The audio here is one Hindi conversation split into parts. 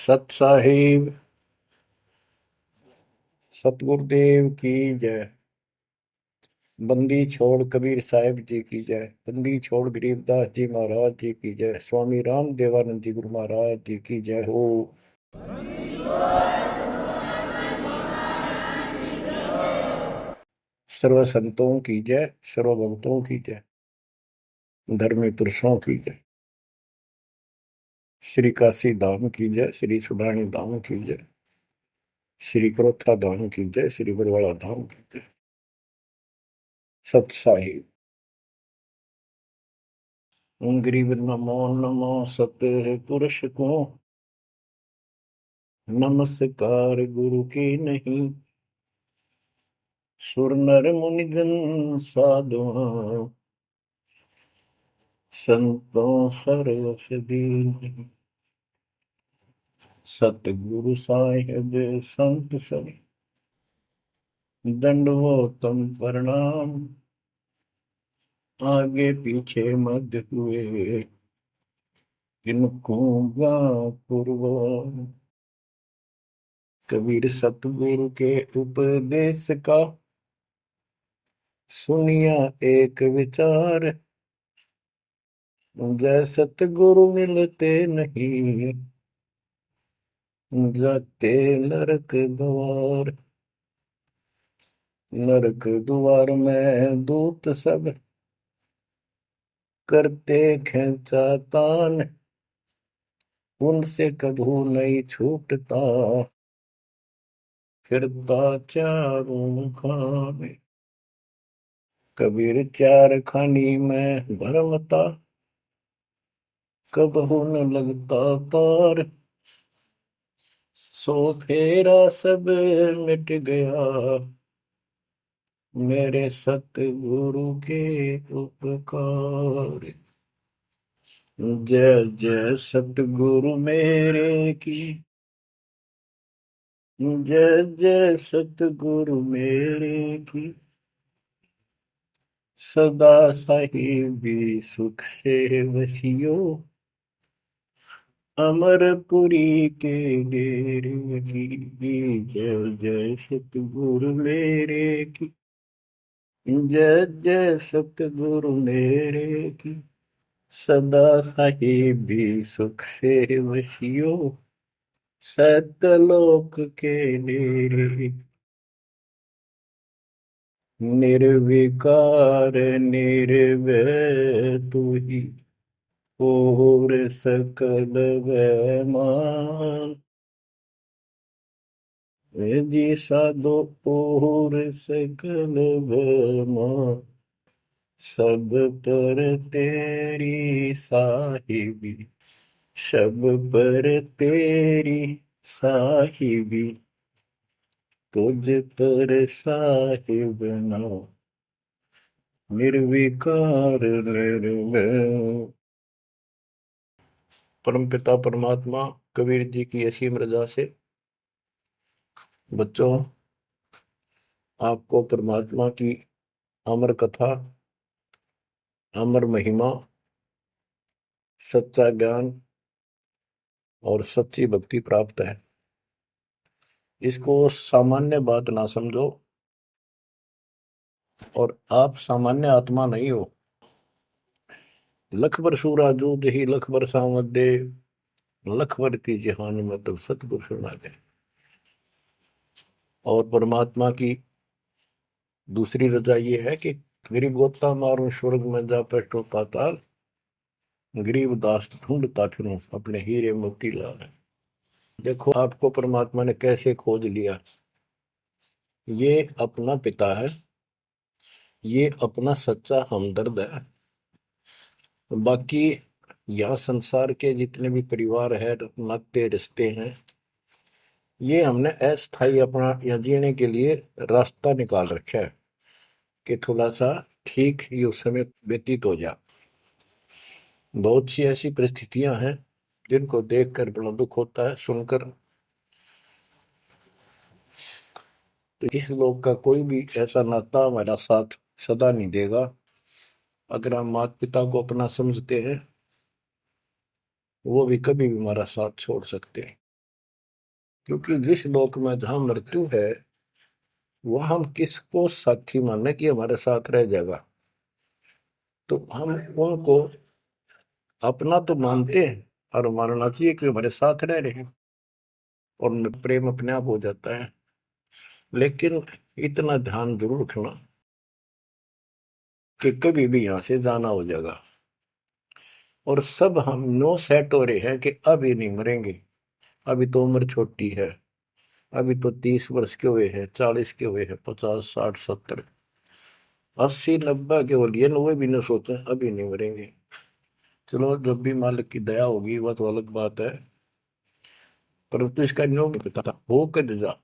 सत साहिब सतगुरुदेव की जय। बंदी छोड़ कबीर साहिब जी की जय। बंदी छोड़ गरीबदास जी महाराज जी की जय। स्वामी राम देवानंद जी गुरु महाराज जी की जय हो। सर्व संतों की जय, सर्व भक्तों की जय, धर्मी पुरुषों की जय। श्री काशी धाम की जय, श्री सुडानी धाम की जय, श्री क्रोथा धाम की जय, श्री बरवाड़ा धाम की जय। सत साहिब गरीब नमो नमो सत पुरुष को नमस्कार गुरु की नहीं। सुर नर मुनिगण साधुआ संतों सर्वस दीन। सतगुरु साहिब संत सब दंडवतम प्रणाम। आगे पीछे मध्य हुए किनको पूर्व। कबीर सतगुरु के उपदेश का सुनिया एक विचार। जय सतगुरु मिलते नहीं जाते नरक द्वार। नरक द्वार में दूत सब करते खेचातान। उनसे कभू नहीं छूटता फिरता चारों खाने। कबीर चार खानी में भरमता कबहू न लगता पार। सो फेरा सब मिट गया मेरे सतगुरु के उपकार। जय जय सतगुरु मेरे की जय जय सतगुरु मेरे की। सदा साहिबी सुख से वसियो अमरपुरी के डेरे की। जय जय सतगुरु मेरे की जय जय सतगुरु मेरे की। सदा साहिबी सुख से वसियो सतलोक के डेरे। निर्विकार निर्भय तू ही और सकल वैमान। जी साधो और सकल वैमान। सब पर तेरी साहिबी सब पर तेरी साहिबी। तुझ पर साहिब नाम निर्विकार निर्भय। परमपिता परमात्मा कबीर जी की असीम रजा से बच्चों आपको परमात्मा की अमर कथा, अमर महिमा, सच्चा ज्ञान और सच्ची भक्ति प्राप्त है। इसको सामान्य बात ना समझो और आप सामान्य आत्मा नहीं हो। लख बर सूरा जूद ही लख बर सामद दे लख बर की जहान में तब सतगुरु सुना दे। और परमात्मा की दूसरी रजा ये है कि गरीब गोता मारूं स्वर्ग में जा पेटो पाताल। गरीब दास ढूंढता फिरूं अपने हीरे मोती लाल। देखो आपको परमात्मा ने कैसे खोज लिया। ये अपना पिता है, ये अपना सच्चा हमदर्द है। बाकी यहाँ संसार के जितने भी परिवार है, नाते रिश्ते हैं, ये हमने अस्थाई अपना या जीने के लिए रास्ता निकाल रखा है कि थोड़ा सा ठीक ये उस समय व्यतीत हो जा। बहुत सी ऐसी परिस्थितियां हैं जिनको देखकर बड़ा दुख होता है सुनकर। तो इस लोक का कोई भी ऐसा नाता हमारा साथ सदा नहीं देगा। अगर हम माता पिता को अपना समझते हैं वो भी कभी भी हमारा साथ छोड़ सकते हैं। क्योंकि जिस लोक में जहां मृत्यु है वह हम किसको साथी माने कि हमारे साथ रह जाएगा, तो हम उनको अपना तो मानते हैं और मानना चाहिए कि हमारे साथ रह रहे हैं और उनमें प्रेम अपने आप हो जाता है। लेकिन इतना ध्यान जरूर रखना कि कभी भी यहां से जाना हो जाएगा। और सब हम नो सेट हो रहे हैं कि अभी नहीं मरेंगे, अभी तो उम्र छोटी है, अभी तो 30 वर्ष के हुए हैं, 40 के हुए हैं, 50 60 70 80 90 के हो लिए, 90 भी न सोचे अभी नहीं मरेंगे। चलो जब भी मालिक की दया होगी वह तो अलग बात है, परंतु इसका नियम नहीं पता था हो कर जा।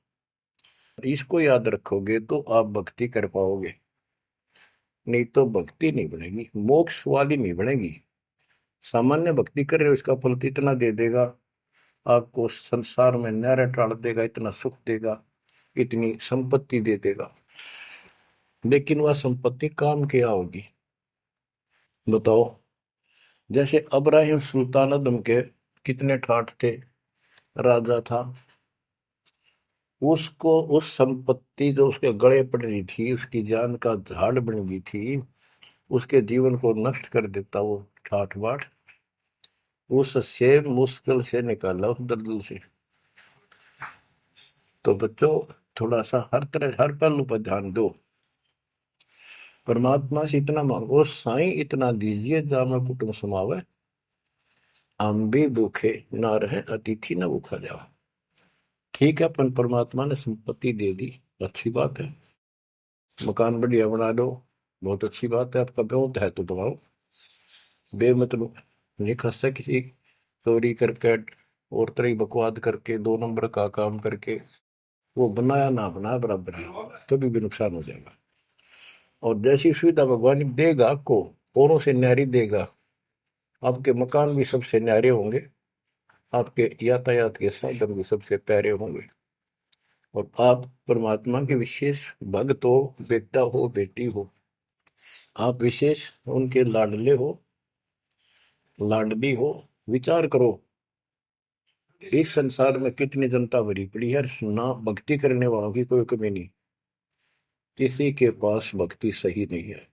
इसको याद रखोगे तो आप भक्ति कर पाओगे, नहीं तो भक्ति नहीं बनेगी, मोक्ष वाली नहीं बनेगी। सामान्य भक्ति कर रहे हो इसका फल तो इतना दे देगा, आपको संसार में न्यारा टाल देगा, इतना सुख देगा, इतनी संपत्ति दे देगा, लेकिन वह संपत्ति काम क्या होगी बताओ। जैसे अब्राहिम सुल्तानदम के कितने ठाठ थे, राजा था, उसको उस संपत्ति जो उसके गले पड़ रही थी, उसकी जान का झाड़ बन गई थी, उसके जीवन को नष्ट कर देता वो ठाठ बाट, उससे मुश्किल से निकाला उस दलदल से। तो बच्चों थोड़ा सा हर तरह हर पहलू पर ध्यान दो, परमात्मा से इतना मांगो, साईं इतना दीजिए जाम कुटुंब समावे, हम भी भूखे ना रहे अतिथि न भूखा जाओ। ठीक है, अपन परमात्मा ने संपत्ति दे दी, अच्छी बात है, मकान बढ़िया बना दो, बहुत अच्छी बात है, आपका ब्योत है तो बनाओ, बेमतलब नहीं खसता किसी चोरी करके और तरह बकवाद करके 2 नंबर का काम करके, वो बनाया ना बनाया बराबर है, कभी भी नुकसान हो जाएगा। और जैसी सुविधा भगवान देगा आपको, औरों से न्यारी देगा, आपके मकान भी सबसे न्यारे होंगे, आपके यातायात के साधन भी सबसे प्यारे होंगे, और आप परमात्मा के विशेष भक्त हो, बेटा हो बेटी हो, आप विशेष उनके लाडले हो लाडली हो। विचार करो इस संसार में कितनी जनता भरी पड़ी है, ना भक्ति करने वालों की कोई कमी नहीं, किसी के पास भक्ति सही नहीं है,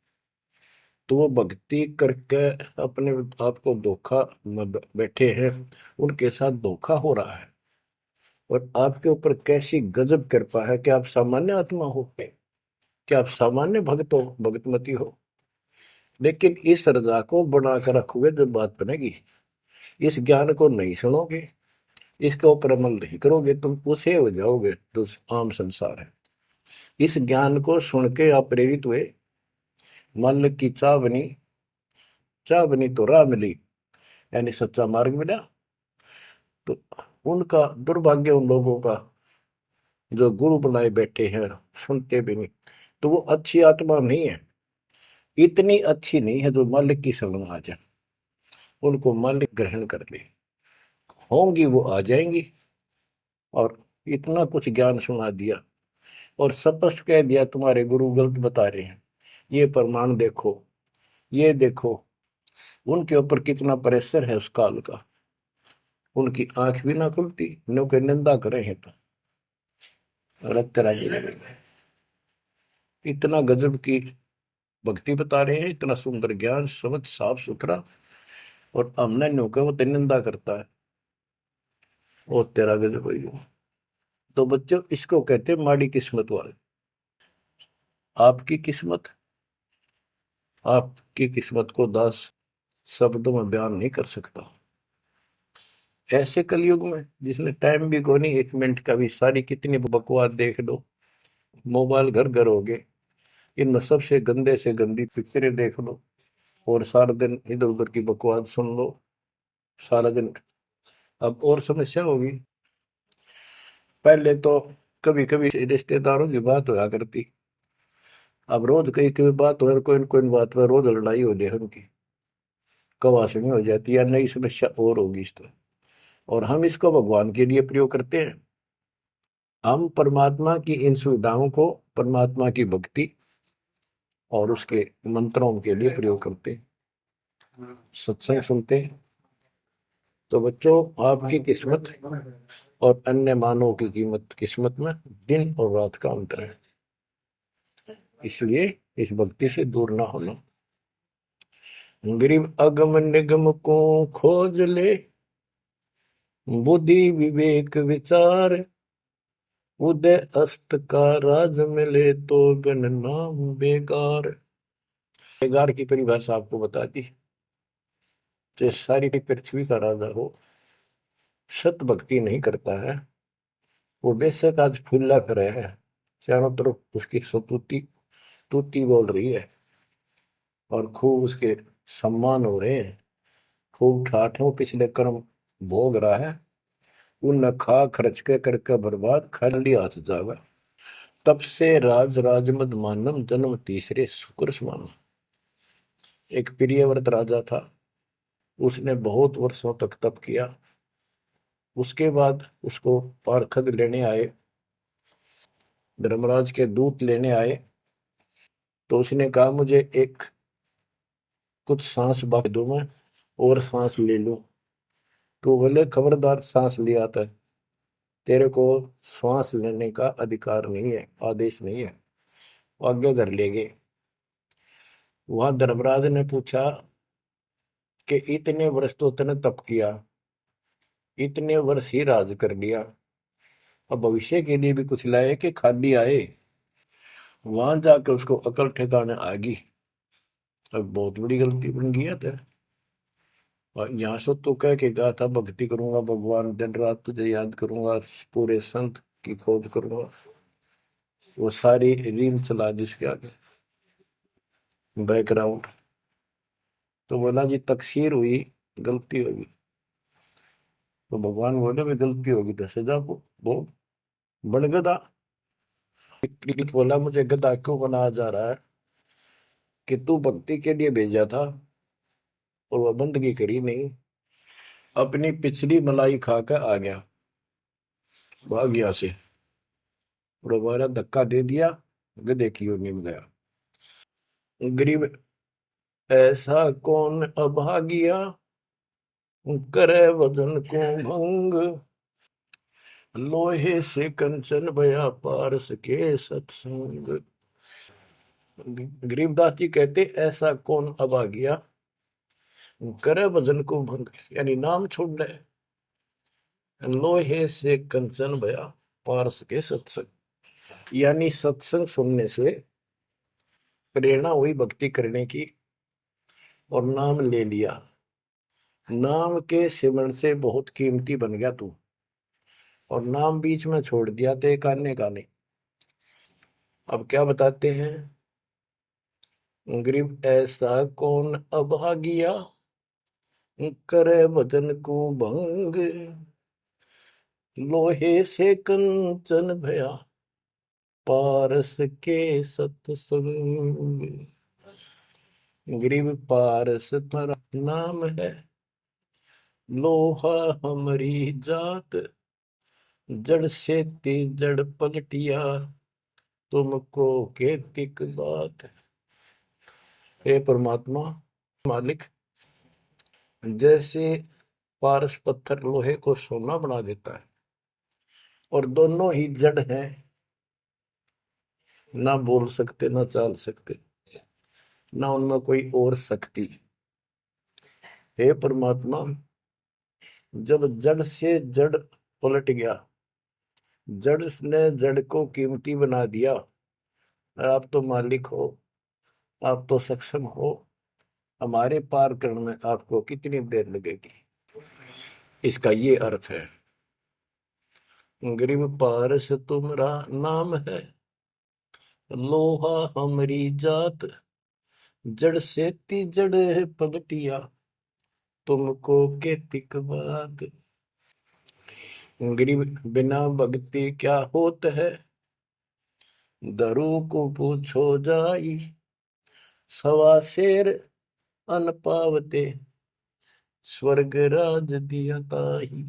तो वो भक्ति करके अपने आप को धोखा में बैठे हैं, उनके साथ धोखा हो रहा है। और आपके ऊपर कैसी गजब कृपा है कि आप सामान्य आत्मा हो, कि आप सामान्य भक्त हो, भगतमती हो, लेकिन इस रजा को बना कर रखोगे जो बात बनेगी, इस ज्ञान को नहीं सुनोगे, इसके ऊपर अमल नहीं करोगे, तुम उसे हो जाओगे जो आम संसार है। इस ज्ञान को सुन के आप प्रेरित हुए, मालिक की चाह बनी तो राह मिली, यानी सच्चा मार्ग मिला। तो उनका दुर्भाग्य उन लोगों का जो गुरु बनाए बैठे हैं, सुनते भी नहीं, तो वो अच्छी आत्मा नहीं है, इतनी अच्छी नहीं है जो मालिक की शरण आ जाए, उनको मालिक ग्रहण कर ले, होंगी वो आ जाएंगी। और इतना कुछ ज्ञान सुना दिया और स्पष्ट कह दिया तुम्हारे गुरु गलत बता रहे हैं, ये प्रमाण देखो, ये देखो, उनके ऊपर कितना प्रेशर है उस काल का, उनकी आंख भी ना खुलती, नो के निंदा करे हैं तो रक्त राजी लगेगा। इतना गजब की भक्ति बता रहे हैं, इतना सुंदर ज्ञान समझ साफ सुथरा, और हमने नो के वो तो निंदा करता है, वो तेरा गजब हुई। तो बच्चों इसको कहते हैं माड़ी किस्मत वाले। आपकी किस्मत, आपकी किस्मत को 10 शब्दों में बयान नहीं कर सकता। ऐसे कलयुग में जिसने टाइम भी को नहीं, 1 मिनट का भी, सारी कितनी बकवास देख लो, मोबाइल घर घर हो गए, इनमें सबसे गंदे से गंदी पिक्चरें देख लो, और सारा दिन इधर उधर की बकवास सुन लो सारा दिन। अब और समस्या होगी, पहले तो कभी कभी रिश्तेदारों की बात होया करती, अब रोज कई कई बात हो, कोई न कोई बात पर रोज लड़ाई हो जाए उनकी, कवासनी हो जाती है, नई समस्या और होगी इस तरह। और हम इसको भगवान के लिए प्रयोग करते हैं, हम परमात्मा की इन सुविधाओं को, परमात्मा की भक्ति और उसके मंत्रों के लिए प्रयोग करते हैं, सत्संग सुनते हैं। तो बच्चों आपकी किस्मत और अन्य मानव की कीमत किस्मत में दिन और रात का अंतर है। इसलिए इस भक्ति से दूर ना होना। गरीब अगम निगम को खोज ले, बुद्धि विवेक विचार, उदय अस्त का राज मिले तो बिन नाम बेगार। बेगार की परिभाषा आपको बता दी। तो सारी पृथ्वी का राजा हो, सत भक्ति नहीं करता है, वो बेशक आज फूला फिरे है, चारों तरफ उसकी सतुति तूती बोल रही है और खूब उसके सम्मान हो रहे हैं, खूब ठाठों पिछले कर्म भोग रहा है, उन खा खर्च के करके बर्बाद खाली हाथ जागा। तब से राज राजमद मानम जन्म तीसरे शुक्र समान। एक प्रियव्रत राजा था, उसने बहुत वर्षों तक तप किया। उसके बाद उसको पारखद लेने आए, धर्मराज के दूत लेने आए। तो उसने कहा मुझे एक कुछ सांस बाकी दो, मैं और सांस ले लूं। तो बोले खबरदार, सांस लिया था, तेरे को श्वास लेने का अधिकार नहीं है, आदेश नहीं है। आगे धर ले गए। वहां धर्मराज ने पूछा कि इतने वर्ष तो तूने तप किया, इतने वर्ष ही राज कर लिया, अब भविष्य के लिए भी कुछ लाए कि खाली आए। वहां जाकर उसको अकल ठिकाने आ गई, अब बहुत बड़ी गलती बन गई है। और यहाँ से तो कह के गया था भक्ति करूंगा भगवान, दिन रात तुझे याद करूंगा, पूरे संत की खोज करूंगा। वो सारी रील चला दी उसके आगे, बैकग्राउंड। तो बोला जी तकसीर हुई, गलती होगी। तो भगवान बोले भी गलती होगी तो सजा वो बन गधा। बोला मुझे गधा क्यों बनाया जा रहा है कि तू भक्ति के लिए भेजा था और वह बंदगी करी नहीं, अपनी पिछली मलाई खाकर आ गया, भाग गया से, और हमारा धक्का दे दिया, गधे की ओर निम गया। गरीब ऐसा कौन अभागिया, करे वजन को भंग, लोहे से कंचन भया पारस के सत्संग। गरीबदास जी कहते ऐसा कौन अभागिया, करे भजन को भंग, यानी नाम छोड़ दे, लोहे से कंचन भया पारस के सत्संग, यानी सत्संग सुनने से प्रेरणा हुई भक्ति करने की और नाम ले लिया। नाम के सिमरण से बहुत कीमती बन गया तू, और नाम बीच में छोड़ दिया तो एक आने का नहीं। अब क्या बताते हैं, गरीब ऐसा कौन अभागिया, करे भजन को भंग, लोहे से कंचन भया पारस के सत्संग। गरीब पारस तुम्हारा नाम है, लोहा हमारी जात, जड़ से ती जड़ पलटिया, तुमको केतिक बात। हे परमात्मा मालिक, जैसे पारस पत्थर लोहे को सोना बना देता है, और दोनों ही जड़ हैं, ना बोल सकते ना चाल सकते, ना उनमें कोई और शक्ति। हे परमात्मा, जब जड़ से जड़ पलट गया, जड़ ने जड़ को कीमती बना दिया, आप तो मालिक हो, आप तो सक्षम हो, हमारे पार करने में आपको कितनी देर लगेगी। इसका ये अर्थ है, गरीब पारस तुम्हारा नाम है, लोहा हमारी जात, जड़ से ती जड़ है पलटिया, तुमको के तिक बात। गरीब बिना भक्ति क्या होत है, दरू को पूछो जाई, सवा शेर अन पावते, स्वर्ग राज दिया ताही।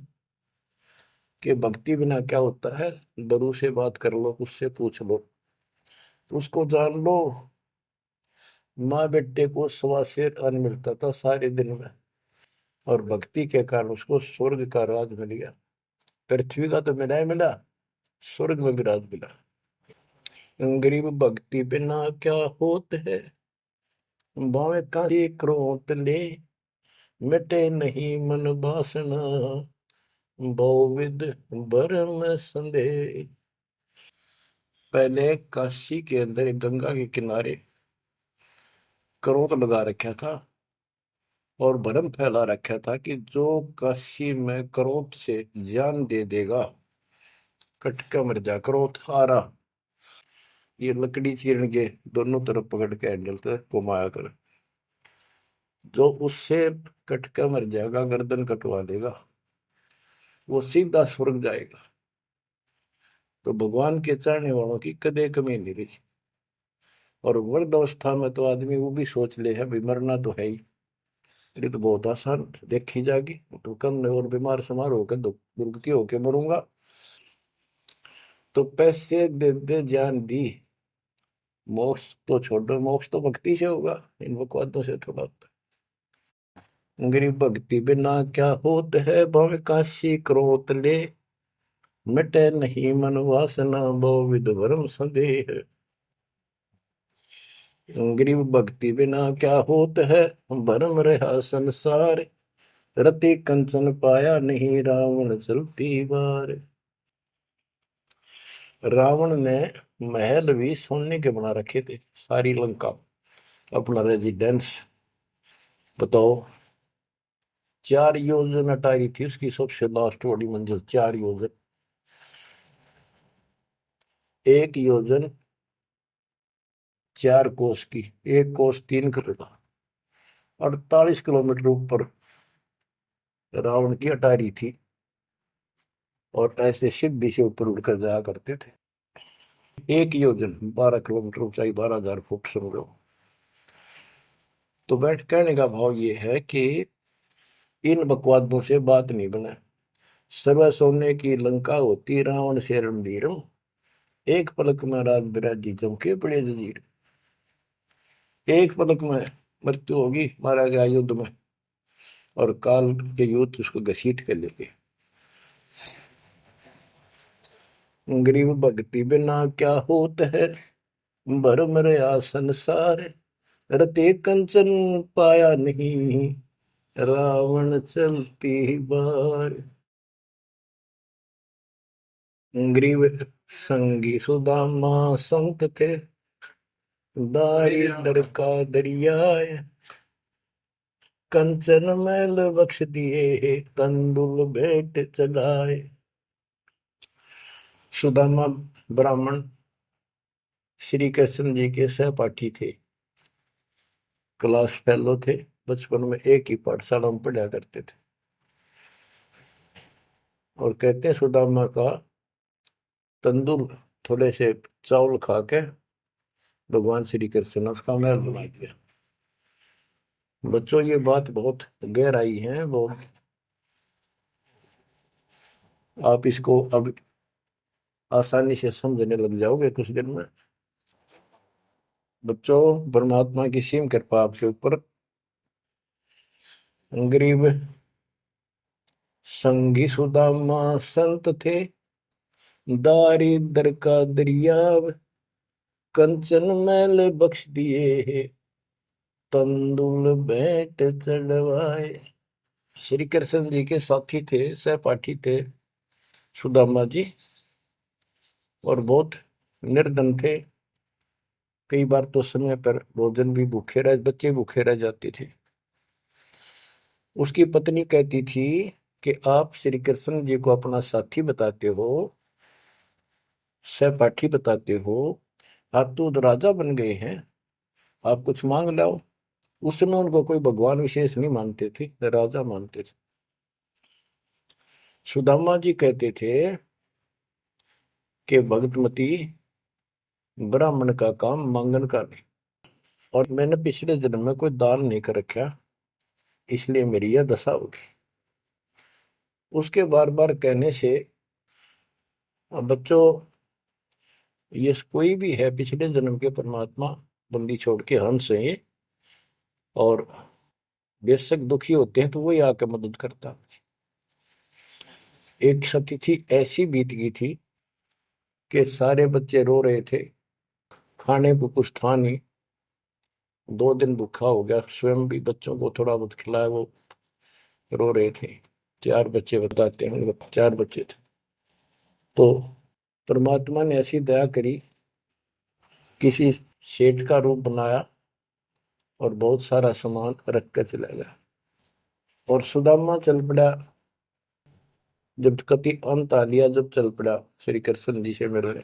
कि भक्ति बिना क्या होता है, दरू से बात कर लो, उससे पूछ लो, उसको जान लो। माँ बेटे को सवा शेर अन्न मिलता था सारे दिन में, और भक्ति के कारण उसको स्वर्ग का राज मिल गया। पृथ्वी का तो मिला ही मिला, स्वर्ग में भी राज मिला। गरीब भक्ति बिना क्या होत है, बावे का क्रोत ले, मिटे नहीं मन वासना, बहुविध भरम संदेह। पहले काशी के अंदर एक गंगा के किनारे क्रोध लगा रखा था और भरम फैला रखा था कि जो काशी में क्रोध से जान दे देगा, कटका मर जा। क्रोध आ रहा, ये लकड़ी चीरन के दोनों तरफ पकड़ के हैंडल से घुमाया कर, जो उससे कटका मर जाएगा, गर्दन कटवा देगा, वो सीधा स्वर्ग जाएगा। तो भगवान के चाहने वालों की कदे कमी नहीं रही। और वृद्ध अवस्था में तो आदमी वो भी सोच ले है भी मरना तो है ही, ये तो बहुत आसान देखी जाएगी, तो कम और बीमार समार होकर दुर्गति होके मरूंगा। तो पैसे दे दे जान दी, मोक्ष तो छोड़ो, मोक्ष तो भक्ति से होगा, इन बकवादों से थोड़ा होता है। गरीब भक्ति बिना क्या होत है, भव काशी क्रोत ले, मिटे नहीं मन वासना, बहुविध भरम संदेह। गरीब भक्ति बिना क्या होत है, भरम रहा संसार, रति कंचन पाया नहीं, रावण चलती बार। रावण ने महल भी सोने के बना रखे थे, सारी लंका अपना रेजिडेंस। बताओ, 4 योजन अटारी थी उसकी सबसे लास्ट वाली मंजिल, 4 योजन। 1 योजन 4 कोस की, 1 कोस 3 किलोमीटर, 48 किलोमीटर ऊपर रावण की अटारी थी। और ऐसे सीधी से ऊपर उड़कर जाया करते थे। 1 योजन 12 किलोमीटर ऊंचाई, 12,000 फुट समझो। तो बैठ कहने का भाव ये है कि इन बकवादों से बात नहीं बना। सर्व सोने की लंका होती, रावण से रणधीरम, एक पलक में राज बिराजी जमके पड़े जजीर। एक पलक में मृत्यु होगी, मारा गया युद्ध में, और काल के युद्ध उसको घसीट कर लेंगे। गरीब भक्ति बिना क्या होत है, भरम रया संसार, रते कंचन पाया नहीं, रावण चलती बार। गरीब संगी सुदामा संत थे, दारिद्र का दरिया, कंचन मैल बख्श दिए, तंदुल भेंट चढ़ाए। सुदामा ब्राह्मण श्री कृष्ण जी के सहपाठी थे, क्लास फेलो थे, बचपन में एक ही पाठशाला में पढ़ा करते थे। और कहते हैं सुदामा का तंदुल थोड़े से चावल खा के भगवान श्री कृष्ण ने उसका महल बना दिया। बच्चों, ये बात बहुत गहराई है, बहुत आप इसको अब आसानी से समझने लग जाओगे कुछ दिन में। बच्चों, परमात्मा की सीम कृपा आपके ऊपर। गरीब संगी सुदामा संत थे, दारिद्र का दरिया, कंचन मैल बख्श दिए, तंदुल भेंट चढ़वाए। श्री कृष्ण जी के साथी थे, सहपाठी थे सुदामा जी, और बहुत निर्धन थे। कई बार तो समय पर भोजन भी भूखे रह, बच्चे भूखे रह जाते थे। उसकी पत्नी कहती थी कि आप श्री कृष्ण जी को अपना साथी बताते हो, सहपाठी बताते हो, आप तो राजा बन गए हैं, आप कुछ मांग लाओ। उस समय उनको कोई भगवान विशेष नहीं मानते थे, राजा मानते थे। सुदामा जी कहते थे कि भगतमती, ब्राह्मण का काम मांगन का नहीं, और मैंने पिछले जन्म में कोई दान नहीं कर रखा, इसलिए मेरी यह दशा होगी। उसके बार बार कहने से, अब बच्चों, ये कोई भी है पिछले जन्म के परमात्मा बंदी छोड़ के हंस है, और बेशक दुखी होते हैं तो वही आके मदद करता। एक तिथि ऐसी बीत गई थी कि सारे बच्चे रो रहे थे, खाने को कुछ था नहीं, 2 दिन भूखा हो गया, स्वयं भी बच्चों को थोड़ा बहुत खिलाया, वो रो रहे थे। 4 बच्चे बताते हैं, 4 बच्चे थे। तो परमात्मा ने ऐसी दया करी, किसी सेठ का रूप बनाया और बहुत सारा सामान रख कर चला गया। और सुदामा चल पड़ा, जब कति अंत आ लिया, जब चल पड़ा श्री कृष्ण जी से मिलने,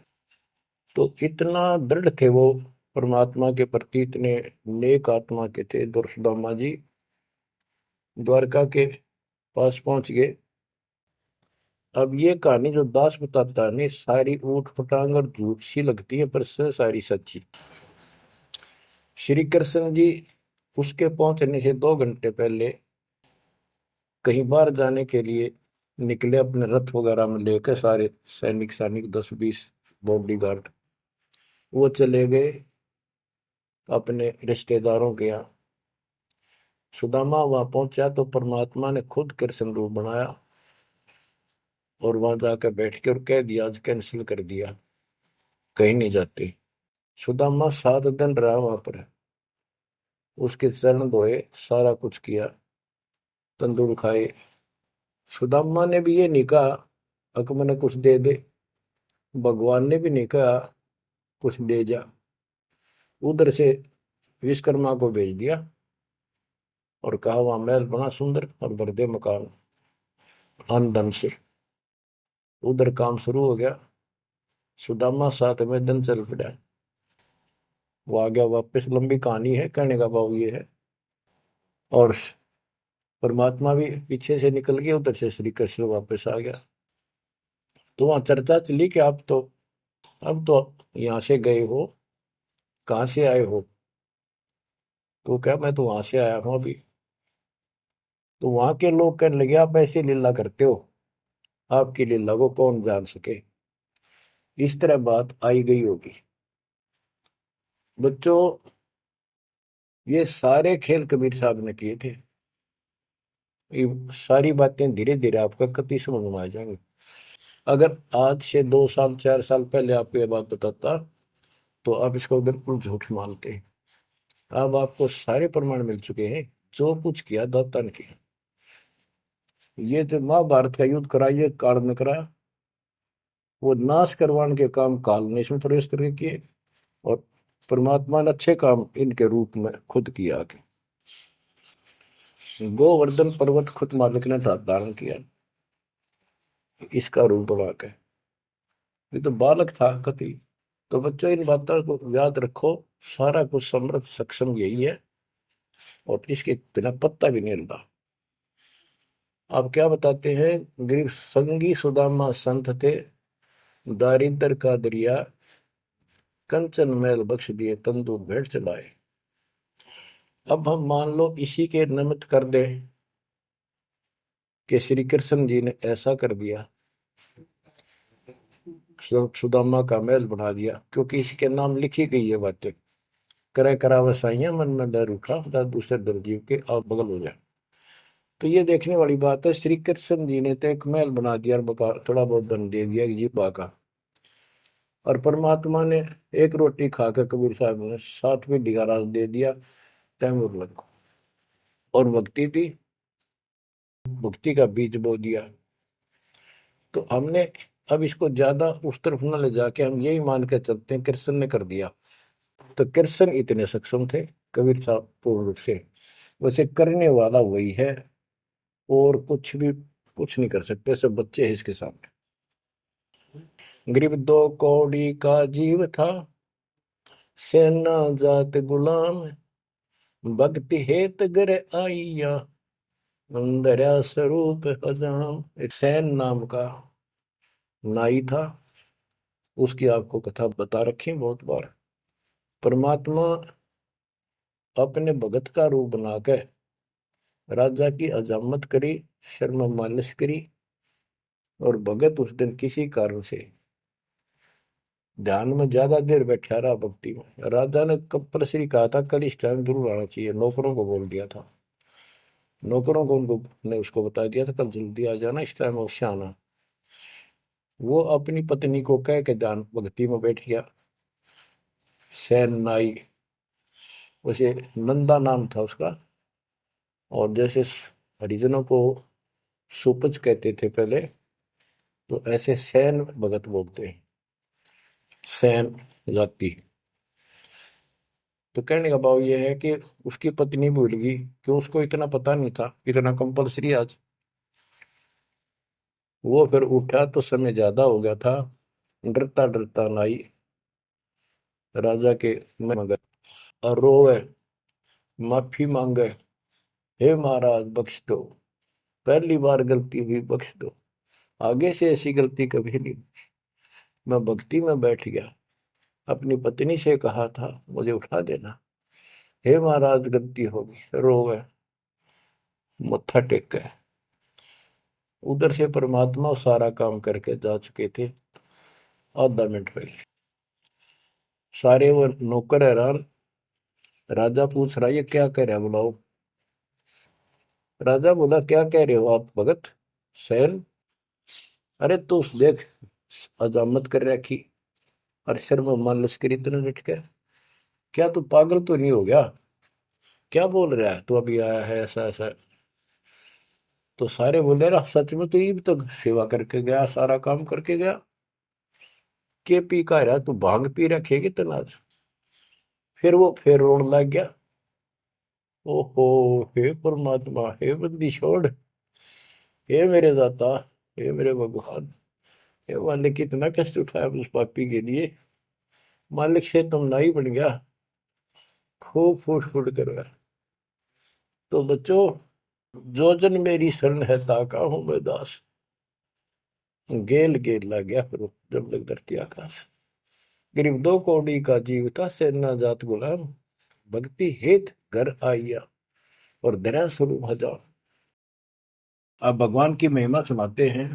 तो इतना दृढ़ थे वो परमात्मा के प्रति, इतने नेक आत्मा के थे। दुर्सुदामा जी द्वारका के पास पहुंच गए। अब ये कहानी जो दास बताता है नहीं, सारी ऊट पटांग और झूठ सी लगती है, पर सारी सच्ची। श्री कृष्ण जी उसके पहुंचने से 2 घंटे पहले कहीं बाहर जाने के लिए निकले, अपने रथ वगैरह में लेकर सारे सैनिक सैनिक 10-20 बॉडी गार्ड। वो चले गए अपने रिश्तेदारों के यहाँ। सुदामा वहां पहुंचा तो परमात्मा ने खुद कृष्ण रूप बनाया और वहां जाकर बैठ के और कह दिया, आज कैंसिल कर दिया, कहीं नहीं जाते। सुदामा 7 दिन रहा वहां पर, उसके चरण धोए, सारा कुछ किया, तंदूर खाए। सुदामा ने भी ये नहीं कहा अक मैंने कुछ दे दे, भगवान ने भी नहीं कहा कुछ दे जा। उधर से विश्वकर्मा को भेज दिया और कहा वहां महल बना सुंदर और भर दे मकान आमदन से। उधर काम शुरू हो गया। सुदामा 7वें दिन चल पड़ा, वो आ गया वापस। लंबी कहानी है, कहने का भाव ये है। और परमात्मा भी पीछे से निकल गया, उधर से श्री कृष्ण वापस आ गया। तो वहां चर्चा चली कि आप तो अब तो यहाँ से गए हो, कहाँ से आए हो? तो क्या, मैं तो वहां से आया हूं अभी। तो वहां के लोग कहने लगे, आप ऐसी लीला करते हो, आपकी लीला को कौन जान सके। इस तरह बात आई गई होगी। बच्चों, ये सारे खेल कबीर साहब ने किए थे। ये सारी बातें धीरे धीरे आपका कति समझ में आ जाएंगी। अगर आज से 2 साल 4 साल पहले आपको ये बात बताता तो आप इसको बिल्कुल झूठ मानते। अब आपको सारे प्रमाण मिल चुके हैं, जो कुछ किया दाता ने किया। ये जो महाभारत का युद्ध करा, ये काल ने करा, वो नाश करवाने के काम काल ने इसमें प्रवेश करके किए, और परमात्मा ने अच्छे काम इनके रूप में खुद किया। गोवर्धन पर्वत खुद मालिक ने धारण किया इसका रूप बना के। ये तो बालक था कति। तो बच्चों, इन बातों को याद रखो, सारा कुछ समर्थ सक्षम यही है, और इसके बिना पत्ता भी नहीं हिलता। आप क्या बताते हैं, गरीब संगी सुदामा संत थे, दारिद्र का दरिया कंचन मैल बख्श दिए, तंदूर भेंट चलाए। अब हम मान लो इसी के निमित्त कर दे कि श्री कृष्ण जी ने ऐसा कर दिया, सुदामा का महल बना दिया, क्योंकि इसके नाम लिखी गई है बातें। करे करावसाइया मन में डर उठा, दूसरे दर्जीव के आप बगल हो जाए। तो ये देखने वाली बात है। श्री कृष्ण जी ने तो एक महल बना दिया और थोड़ा बहुत धन दे दिया जी का। और परमात्मा ने एक रोटी खाकर कबीर साहब ने 7वीं राज दे दिया तैमूर लग को, और भक्ति थी, भक्ति का बीज बो दिया। तो हमने अब इसको ज्यादा उस तरफ न ले जाके हम यही मान के चलते हैं कृष्ण ने कर दिया। तो कृष्ण इतने सक्षम थे, कबीर साहब पूर्ण रूप से। वैसे करने वाला वही है, और कुछ नहीं कर सकते, सब बच्चे हैं इसके सामने। गरीब 2 कौड़ी का जीव था, सेना जात गुलाम, भक्ति हेत गर आइया, अंदर स्वरूप हजाम। एक सैन नाम का नाई था, उसकी आपको कथा बता रखी बहुत बार। परमात्मा अपने भगत का रूप बनाकर राजा की अजामत करी, शर्मा मालिश करी, और भगत उस दिन किसी कारण से ध्यान में ज्यादा देर बैठा रहा, भक्ति में। राजा ने कंपल्सरी कहा था कल इस टाइम जरूर आना चाहिए, नौकरों को बोल दिया था। नौकरों को उनको ने उसको बता दिया था कल जल्दी आ जाना, इस टाइम अवश्य आना। वो अपनी पत्नी को कह के ध्यान भक्ति में बैठ गया। सैन नाई, उसे नंदा नाम था उसका। और जैसे हरिजनों को सुपच कहते थे पहले, तो ऐसे सैन भगत बोलते हैं, सैन जाति। तो कहने का भाव ये है कि उसकी पत्नी भूल गई कि उसको इतना पता नहीं था, इतना कंपलसरी आज। वो फिर उठा तो समय ज्यादा हो गया था, डरता डरता नाई राजा के मगर और रोवे, माफी मांगे, हे महाराज बख्श दो, पहली बार गलती हुई, बख्श दो, आगे से ऐसी गलती कभी नहीं। मैं भक्ति में बैठ गया, अपनी पत्नी से कहा था मुझे उठा देना, हे महाराज गलती होगी, रोवे, मत्था टेक गए। उधर से परमात्मा सारा काम करके जा चुके थे आधा मिनट पहले। सारे वो नौकर हैरान। राजा पूछ रहा, ये क्या कह रहा है, बुलाओ। राजा बोला, क्या कह रहे हो आप भगत सैन? अरे तू देख, अजामत कर रखी, और शर्म मान लश्करी इतना डट के, क्या तू पागल तो नहीं हो गया? क्या बोल रहा है तू, अभी आया है ऐसा ऐसा। तो सारे बोले, रहा सच में तू ईब तक सेवा करके गया, सारा काम करके गया, के पी का रहा तू, भांग पी रखेगी तनाज। फिर रोने लग गया। ओहो, हे परमात्मा, हे बंदी छोड़, हे मेरे दाता, हे मेरे भगवान, हे मालिक, कितना कष्ट उठाया उस पापी के लिए, मालिक से तुम ना ही बन गया, खूब फूट फूट कर रहा। तो बच्चों, जो जन मेरी शरण है ताका हूं मैं दास, गेल गेल ला गया फिर जब लग धरती आकाश। गरीब दो कौड़ी का जीव था, सेना जात गुलाम, भक्ति हेत घर आइया, और दया स्वरूप हजार। अब भगवान की महिमा सुनाते हैं।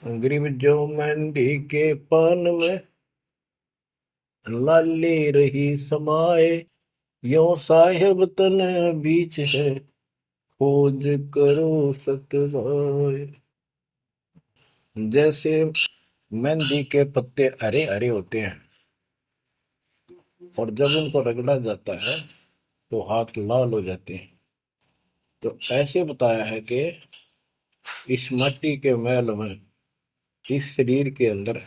गरीब जो मेहंदी के पान में लाली रही समाए, यो साहेब तन बीच है, खोज करो सतवाए। जैसे मेहंदी के पत्ते हरे हरे होते हैं, और जब उनको रगड़ा जाता है तो हाथ लाल हो जाते हैं। तो ऐसे बताया है कि इस मट्टी के मैल में, इस शरीर के अंदर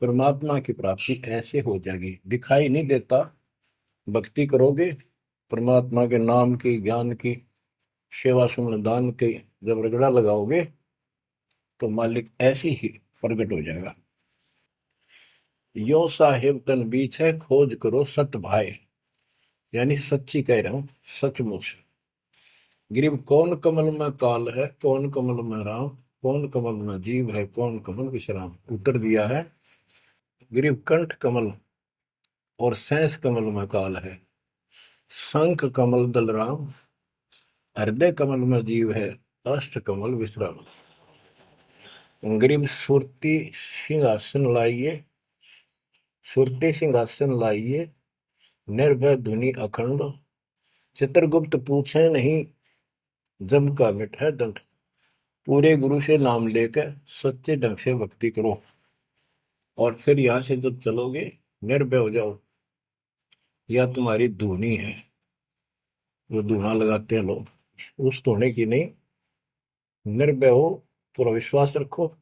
परमात्मा की प्राप्ति ऐसे हो जाएगी, दिखाई नहीं देता। भक्ति करोगे, परमात्मा के नाम की, ज्ञान की, सेवा सुमन दान की जब रगड़ा लगाओगे, तो मालिक ऐसे ही प्रकट हो जाएगा। यो साहेब तन बीच है, खोज करो सत भाई, यानी सच्ची कह रहा हूं, सचमुच। गिरीब कौन कमल में काल है, कौन कमल में राम, कौन कमल में जीव है, कौन कमल विश्राम। उत्तर दिया है, गिरीब कंठ कमल और सैंस कमल में काल है, शंख कमल दल राम, हृदय कमल में जीव है, अष्ट कमल विश्राम। गिरीब सुरती सिंहासन लाइए, सुरती सिंहासन लाइए, निर्भय धुनि अखंड, चित्रगुप्त पूछे नहीं, जम का मिट है दंड। पूरे गुरु से नाम लेकर सच्चे ढंग से भक्ति करो, और फिर यहां से जब चलोगे निर्भय हो जाओ। या तुम्हारी धुनी है, वो धुना लगाते हैं लोग, उस धुने की नहीं, निर्भय हो, पूरा विश्वास रखो।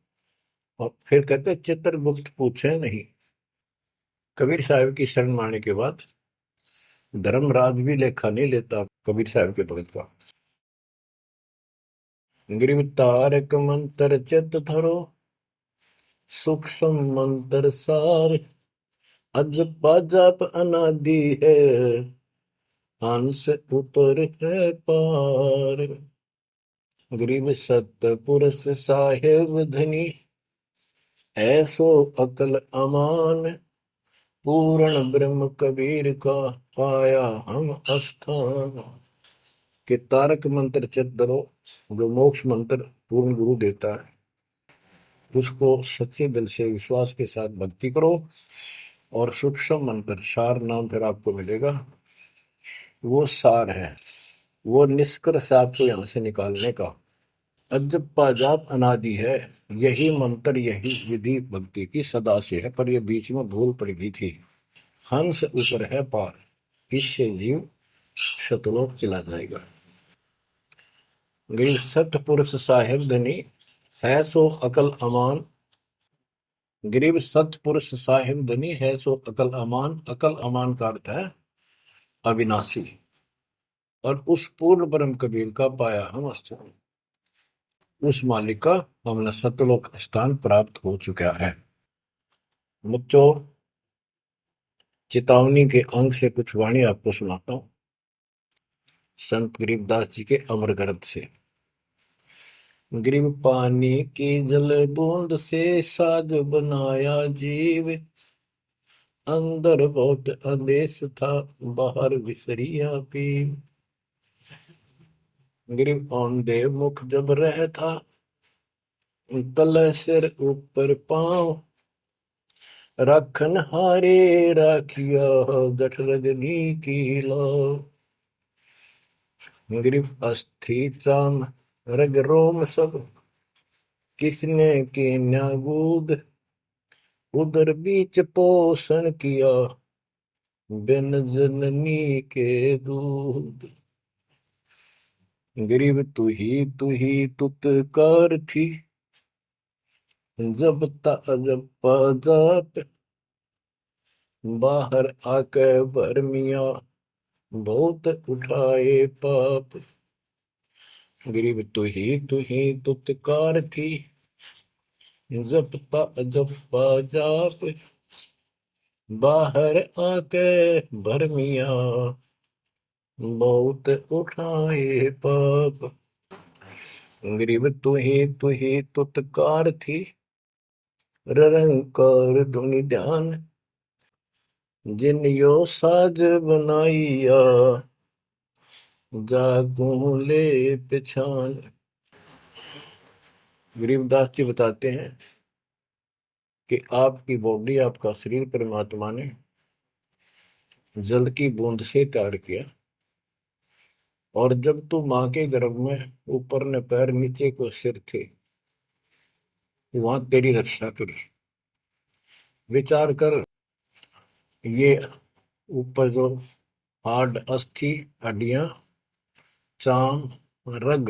और फिर कहते चित्रगुप्त पूछे नहीं। कबीर साहब की शरण माने के बाद धर्मराज भी लेखा नहीं लेता कबीर साहब के भगत का। गिरिव तारक मंत्र चित धरो, सूक्ष्म मंत्र सार, अज पाजाप अनादि है, हंस उतर है पार। गरीब सतपुरुष साहेब धनी, ऐसो अकल अमान, पूर्ण ब्रह्म कबीर का, पाया हम स्थान। कि तारक मंत्र चित धरो, जो मोक्ष मंत्र पूर्ण गुरु देता है, उसको सच्चे दिल से विश्वास के साथ भक्ति करो। और सूक्ष्म मंत्र, सार नाम फिर आपको मिलेगा, वो सार है, वो निष्कर्ष आपको यहां से निकालने का। अजब पाजाब अनादि है, यही मंत्र यही विधि भक्ति की सदा से है। पर ये बीच में भूल पड़ गई थी। हंस ऊपर है पार, इससे जीव शतलोक चला जाएगा। गिर सतपुरुष साहिब धनी, है सो अकल अमान। गरीब सतपुरुष साहिब धनी, है सो अकल अमान। अकल अमान का अर्थ है अविनाशी। और उस पूर्ण ब्रह्म कबीर का पाया हम स्थान, उस मालिक का हमें सतलोक स्थान प्राप्त हो चुका है। बच्चों, चेतावनी के अंक से कुछ वाणी आपको सुनाता हूं, संत गरीबदास जी के अमर ग्रंथ से। गरीब पानी की जल बूंद से साज बनाया जीव, अंदर बहुत अंदेश था, बाहर विसरिया पीव। गरीब औंधे मुख जब रह था, तल सिर ऊपर पांव। राखन हारे राखिया, जठ रजनी की लाओ। गरीब अस्थि चाम रग रोम सब, किसने की न्यागूद। उदर बीच पोषण किया, बिन जननी के दूध। गरीब तू ही तुतकार थी, जब जब जाप। बाहर आके भरमिया, बहुत उठाए पाप। गरीब तू ही तुतकार थी, जब जाप। बाहर आके भरमिया, बहुत उठाए पाप। गरीब तू ही तुतकार थी, रंकार धुनि ध्यान। जिन यो साज बनाइया, जागू ले पिछान। गरीबदास जी बताते हैं कि आपकी बॉडी, आपका शरीर परमात्मा ने जल की बूंद से तैयार किया। और जब तू माँ के गर्भ में ऊपर ने पैर नीचे को सिर थे, वहां तेरी रक्षा करी। विचार कर, ये ऊपर जो हार्ड अस्थि हड्डियां, चाम, रग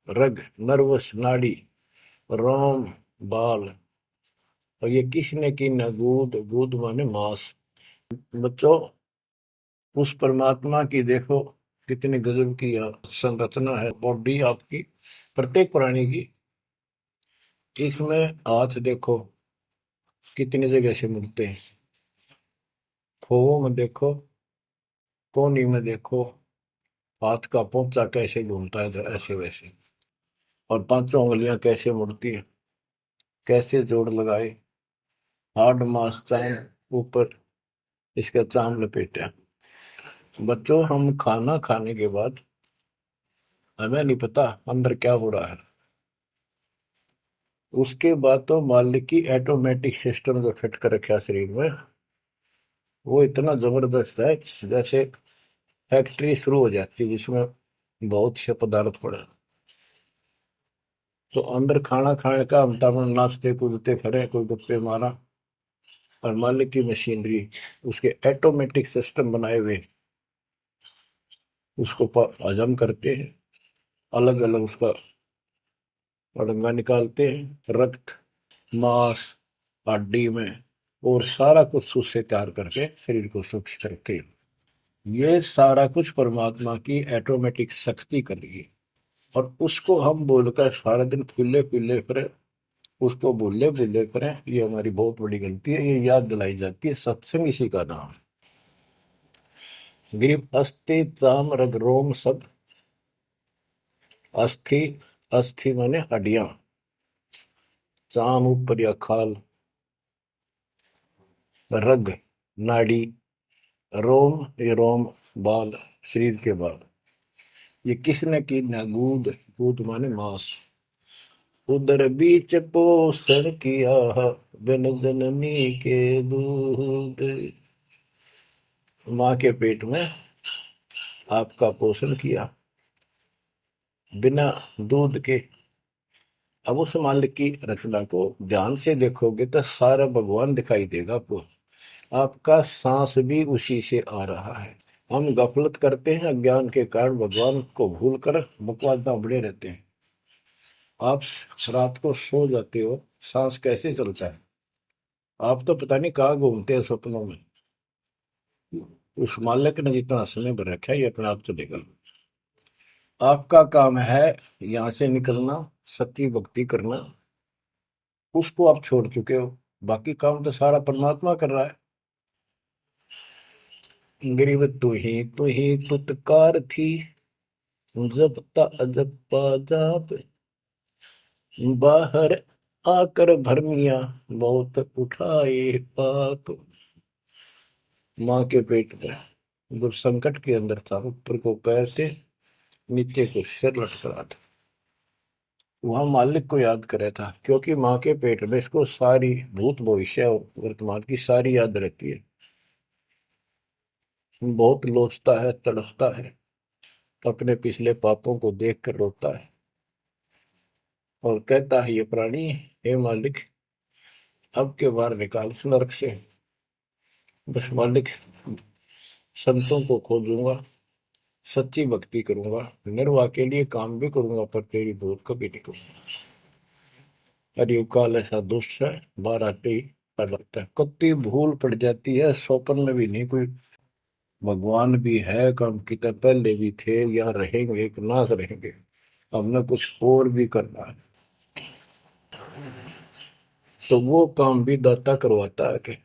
रग नर्वस नाड़ी, रोम बाल, और ये किसने की न गूद। गूद माने मांस। बच्चों, उस परमात्मा की देखो कितनी गजब की संरचना है। बॉडी आपकी, प्रत्येक प्राणी की। इसमें हाथ देखो कितनी जगह से मिलते हैं। खोओं में देखो, कोहनी में देखो, हाथ का पोंचा कैसे घूमता है, ऐसे वैसे। और पांचों उंगलियां कैसे मुड़ती है, कैसे जोड़ लगाए। हार्ड मास चाम ऊपर, इसका चाम लपेटा। बच्चों, हम खाना खाने के बाद हमें नहीं पता अंदर क्या हो रहा है। उसके बाद तो मालिक की ऑटोमेटिक सिस्टम जो फिट कर रखा शरीर में, वो इतना जबरदस्त है जैसे फैक्ट्री शुरू हो जाती है जिसमें बहुत से पदार्थ पड़े। तो अंदर खाना खाने का हम नाचते कूदते खड़े, कोई गप्पे मारा। और मालिक की मशीनरी, उसके ऑटोमेटिक सिस्टम बनाए हुए, उसको हजम करते हैं। अलग अलग उसका अड़ंगा निकालते हैं, रक्त, मांस, हड्डी में, और सारा कुछ उससे तैयार करके शरीर को सुरक्षित रखते हैं। ये सारा कुछ परमात्मा की ऑटोमेटिक शक्ति कर रही है। और उसको हम बोलकर सारा दिन फूले फूले फिरे, उसको भूले भूले करें, ये हमारी बहुत बड़ी गलती है। ये याद दिलाई जाती है, सत्संग इसी का नाम है। गरीब अस्थि चाम रग रोम सब। अस्थि, अस्थि माने हड्डियां, चाम ऊपर या खाल, रग नाड़ी, रोम ये रोम बाल, शरीर के बाल। ये किसने की ना गूद। गूद माने मांस। उदर बीच पोषण किया, बिन जननी के दूध। माँ के पेट में आपका पोषण किया, बिना दूध के, अब उस मालिक की रचना को ध्यान से देखोगे तो सारा भगवान दिखाई देगा आपको। आपका सांस भी उसी से आ रहा है। हम गफलत करते हैं, अज्ञान के कारण भगवान को भूलकर बकवास बड़े रहते हैं। आप रात को सो जाते हो, सांस कैसे चलता है? आप तो पता नहीं कहाँ घूमते हैं सपनों में। उस मालिक ने जितना समय भर रखा है ये अपने आप चलेगा। आपका काम है यहाँ से निकलना, सच्ची भक्ति करना। उसको आप छोड़ चुके हो, बाकी काम तो सारा परमात्मा कर रहा है। गरीब तू ही तुतकार थी, जपता अजपा जाप, बाहर आकर भरमिया बहुत उठाए पाप। माँ के पेट में जब संकट के अंदर था, ऊपर को पैर थे, नीचे को सिर लटका था, वहां मालिक को याद करे था, क्योंकि माँ के पेट में इसको सारी भूत भविष्य और वर्तमान की सारी याद रहती है। बहुत लोचता है, तड़पता है, अपने पिछले पापों को देख कर रोता है और कहता है ये प्राणी, हे मालिक अब के बार निकाल इस नरक से। बस मालिक, संतों को खोजूंगा, सच्ची भक्ति करूंगा, निर्वाह के लिए काम भी करूंगा, पर तेरी भूल कभी नहीं करूंगा। अरे काल ऐसा दुष्ट है, बाहर आते ही पड़ लगता है। कत्ती भूल पड़ जाती है, स्वप्न में भी नहीं कोई भगवान भी है, काम की तरह पहले भी थे या रहेंगे कि ना रहेंगे, हमने कुछ और भी करना है। तो वो काम भी दाता करवाता है कि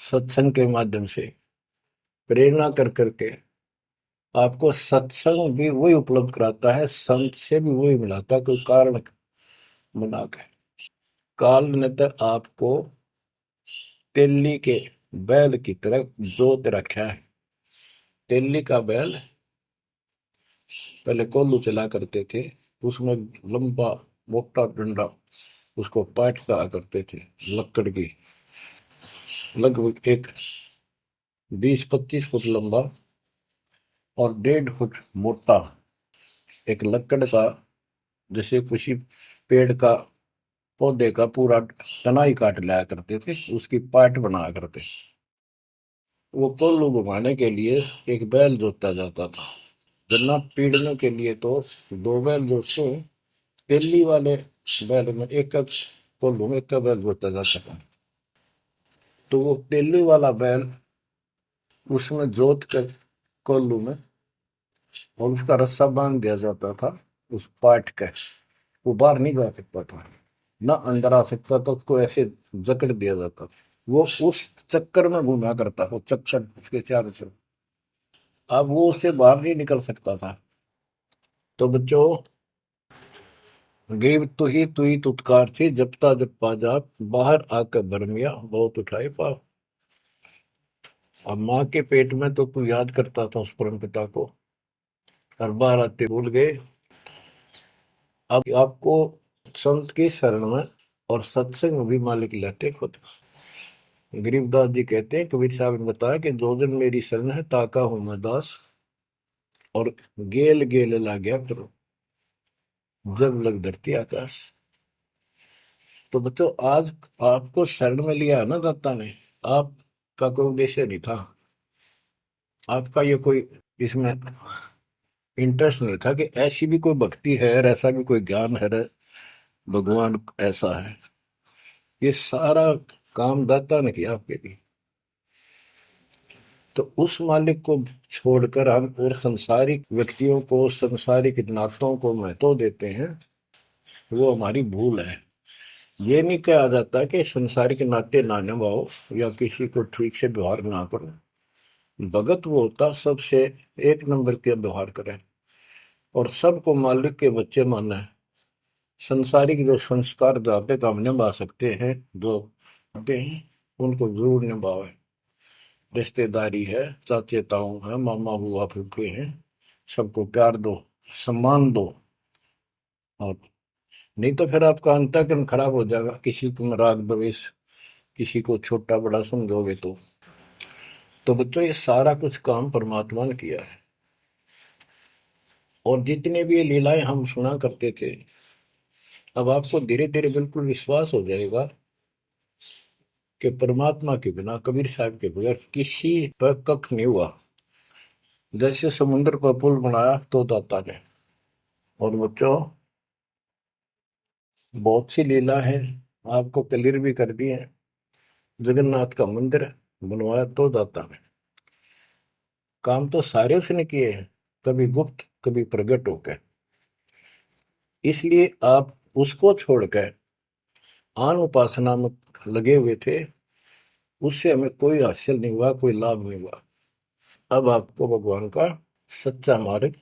सत्संग के माध्यम से प्रेरणा कर करके आपको सत्संग भी वही उपलब्ध कराता है, संत से भी वही मिलाता है, कोई कारण बना के। काल ने तो आपको तेली के बैल की तरह जोत रखा है। तेली का बैल पहले कोल्लू चला करते थे, उसमें लंबा मोटा डंडा, उसको पाट कहा करते थे, लकड़ की, लगभग एक 20-25 फुट लंबा और 1.5 फुट मोटा एक लकड़ का, जैसे किसी पेड़ का पौधे का पूरा तना ही काट लाया करते थे, उसकी पाट बनाया करते। वो कोल्लू घुमाने के लिए एक बैल जोता जाता था। गन्ना पीड़ने के लिए तो 2 बैल जोतते, तेली वाले बैल में एक कोल्लू में एक बैल जोता जाता था। तो वो तेली वाला बैल उसमें जोत कर कोल्लू में, और उसका रस्सा बांध दिया जाता था उस पाट का। वो बाहर नहीं जा सकता था, ना अंदर आ सकता था, उसको ऐसे जकड़ दिया जाता था। वो उस चक्कर में घूमा करता, वो चक्कर उसके चारों तरफ, अब वो उससे बाहर नहीं निकल सकता था। तो बच्चों, गरीब तू ही तुतकार थी, जपता जपा जाप, बाहर आकर भरमिया बहुत उठाए पाप। अब माँ के पेट में तो तू याद करता था उस परम पिता को, हर बार आते भूल गए। अब आपको संत की शरण में और सत्संग में भी मालिक लेते खुद। गरीबदास जी कहते हैं, कबीर साहब ने बताया कि जो जन मेरी शरण है ताका हूं मैं दास, और गेल गेल ला गया करो जब लग धरती आकाश। तो बच्चों, आज आपको शरण में लिया है ना दाता ने, आपका कोई उद्देश्य नहीं था, आपका ये कोई इसमें इंटरेस्ट नहीं था कि ऐसी भी कोई भक्ति है और ऐसा भी कोई ज्ञान है, भगवान ऐसा है। ये सारा काम दाता ने किया आपके लिए। तो उस मालिक को छोड़कर हम और संसारिक व्यक्तियों को, संसारिक नातों को महत्व देते हैं, वो हमारी भूल है। ये नहीं कहा जाता कि संसारिक नाते ना निभाओ या किसी को ठीक से व्यवहार ना करो। भगत वो होता सबसे एक नंबर के व्यवहार करे और सबको मालिक के बच्चे माना है। संसारिक जो संस्कार जाते काम निभा सकते हैं, जो आते हैं उनको जरूर निभावे। रिश्तेदारी है, चाचे ताऊ है, मामा बुआ फूफे हैं, सबको प्यार दो, सम्मान दो। और नहीं तो फिर आपका अंतःकरण खराब हो जाएगा, किसी को राग द्वेष, किसी को छोटा बड़ा समझोगे तो बच्चों ये सारा कुछ काम परमात्मा ने किया है। और जितने भी ये लीलाएं हम सुना करते थे, अब आपको धीरे धीरे बिल्कुल विश्वास हो जाएगा कि परमात्मा के बिना, कबीर साहब के बगैर किसी पर कख नहीं हुआ। जैसे समुद्र पर पुल बनाया तो दाता ने। और बच्चों, बहुत सी लीला है, आपको क्लियर भी कर दी है। जगन्नाथ का मंदिर बनवाया तो दाता ने। काम तो सारे उसने किए हैं, कभी गुप्त कभी प्रकट होकर। इसलिए आप उसको छोड़कर आन उपासना में लगे हुए थे, उससे हमें कोई हासिल नहीं हुआ, कोई लाभ नहीं हुआ। अब आपको भगवान का सच्चा मार्ग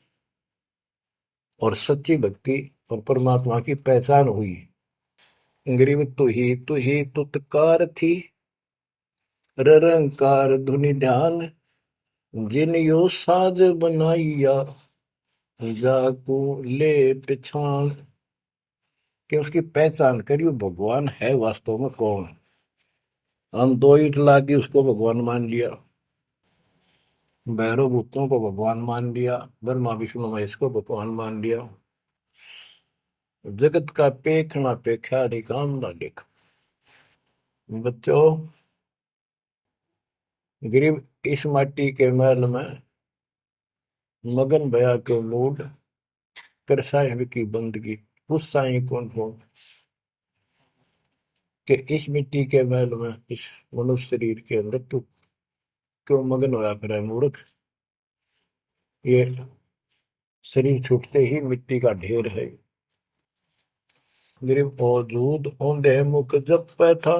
और सच्ची भक्ति और परमात्मा की पहचान हुई। गरीब तू ही तुतकार थी, ररंकार धुनि ध्यान, जिन यो साज बनाइया, जाको ले पहचान। कि उसकी पहचान करी, वो भगवान है वास्तव में कौन। हम दो ईंट ला दी, उसको भगवान मान लिया। भैरव भूतों को भगवान मान लिया, ब्रह्मा विष्णु महेश को भगवान मान लिया। जगत का पेखना पेखा नहीं, काम ना देख। बच्चों, गरीब इस माटी के महल में मगन भया के मूड कर साहिब की बंदगी। उस साई कौन हो कि इस मिट्टी के महल में, इस मनुष्य शरीर के अंदर तू क्यों मगन होया फिर है मूर्ख। ये शरीर छूटते ही मिट्टी का ढेर है। गरीब औजूद औंधे मुख जप पे था,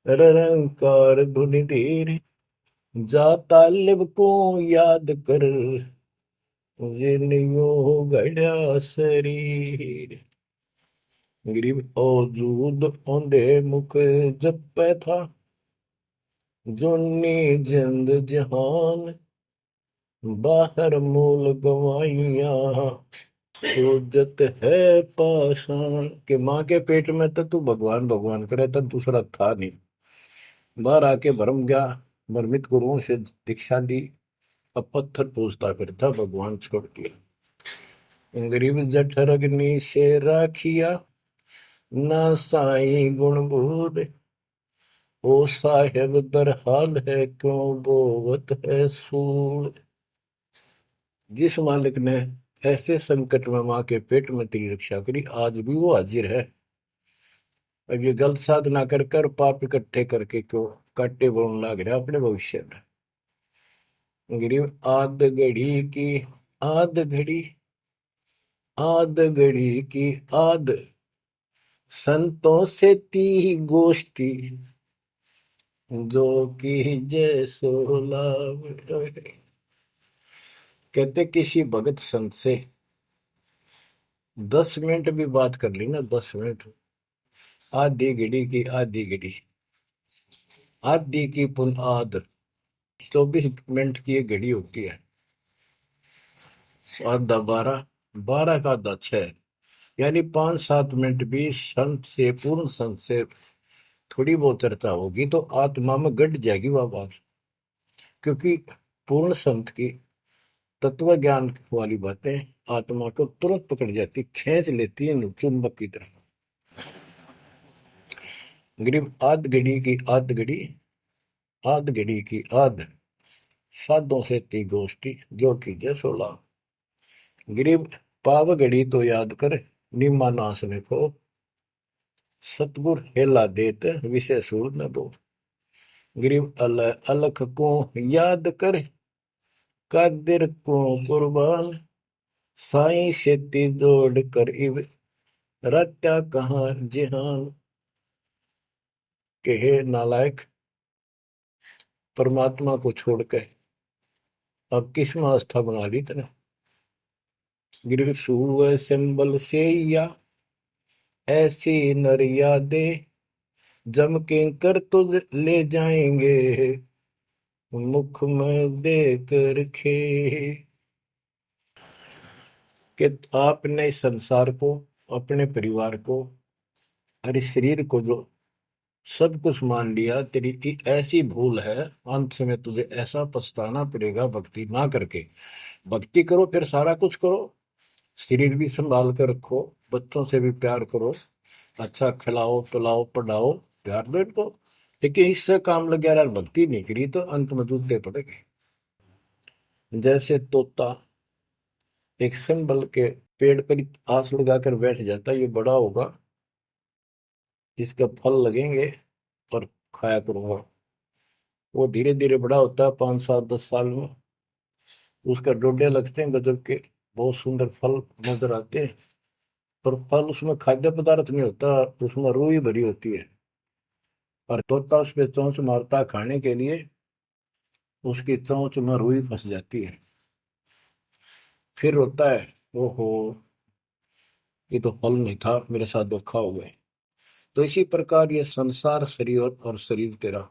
रंकार धुनि धीर, जा तालिब को याद कर, जिन यो गढ़ा शरीर। गरीब औजूद औंधे मुख जप पे था, जोनी जिंद जहान, बाहर मूल गवाइया, उजत है पाषाण। के माँ के पेट में तो तू भगवान भगवान करे, तब दूसरा था नहीं। बाहर आके भरम गया, भ्रमित गुरुओं से दीक्षा ली, अब पत्थर पूजता फिरता, भगवान छोड़ दिया। गरीब जठर अग्नि से राखिया, ना साई गुण बूढ़, ओ साहेब दर हाल है, क्यों बोवत है सूल। जिस मालिक ने ऐसे संकट में माँ के पेट में तेरी रक्षा करी, आज भी वो हाजिर है। अब ये गलत साधना कर कर पाप इकट्ठे करके क्यों काटे बोलने लग रहा अपने भविष्य में। गरीब आद घड़ी आद घड़ी की आद, संतों से ती गोष्ठी, जो की जय सो लाभ। कहते किसी भगत संत से 10 मिनट भी बात कर ली ना, 10 मिनट, आधी घड़ी की आधी घड़ी, आधी की पुन आध, 24 मिनट की एक घड़ी होती है। आधा 12, 12 का आधा 6, यानी 5-7 मिनट भी संत से, पूर्ण संत से थोड़ी बहुत चर्चा होगी तो आत्मा में गट जाएगी वह बात। क्योंकि पूर्ण संत की तत्व ज्ञान वाली बातें आत्मा को तुरंत पकड़ जाती, खींच लेती है चुंबक की तरह। गरीब आध घड़ी की आध घड़ी, आध घड़ी की आध, साधों से ती गोष्ठी, जो कीजिए 16। गरीब पाव घड़ी तो याद कर, निम्मा नाश ने को, सतगुर हेला देत विषय सूर न दो। गरीब अलख को याद कर, कादिर को कुर्बान, साई सेती जोड़ कर इव, रत्या कहाँ जिहान। के हे नालायक, परमात्मा को छोड़कर अब किस में आस्था बना ली तने। गिर सुअ सिंबल से या ऐसी नरिया दे, जम के कर तुझ ले जाएंगे, मुख में देख रखे। कि आपने संसार को, अपने परिवार को, अरे शरीर को जो सब कुछ मान लिया, तेरी ऐसी भूल है, अंत में तुझे ऐसा पछताना पड़ेगा भक्ति ना करके। भक्ति करो फिर सारा कुछ करो, शरीर भी संभाल कर रखो, बच्चों से भी प्यार करो, अच्छा खिलाओ पिलाओ पढ़ाओ, प्यार दो इनको। लेकिन इससे काम लग गया यार, भक्ति नहीं करी तो अंत में जूते पड़ेंगे। जैसे तोता एक संभल के पेड़ पर ही आस लगाकर बैठ जाता है, ये बड़ा होगा, इसके फल लगेंगे और खाया करूंगा। वो धीरे धीरे बड़ा होता है, 5 7 10 साल में उसका डोडे लगते हैं गजब के, बहुत सुंदर फल नजर आते हैं। पर फल उसमें खाद्य पदार्थ नहीं होता, उसमें रूई भरी होती है। और तोता उस पे चोंच मारता है खाने के लिए, उसकी चोंच में रुई फंस जाती है। फिर होता है, ओहो, ये तो फल नहीं था, मेरे साथ धोखा हो गए। तो इसी प्रकार ये संसार शरीर और शरीर तेरा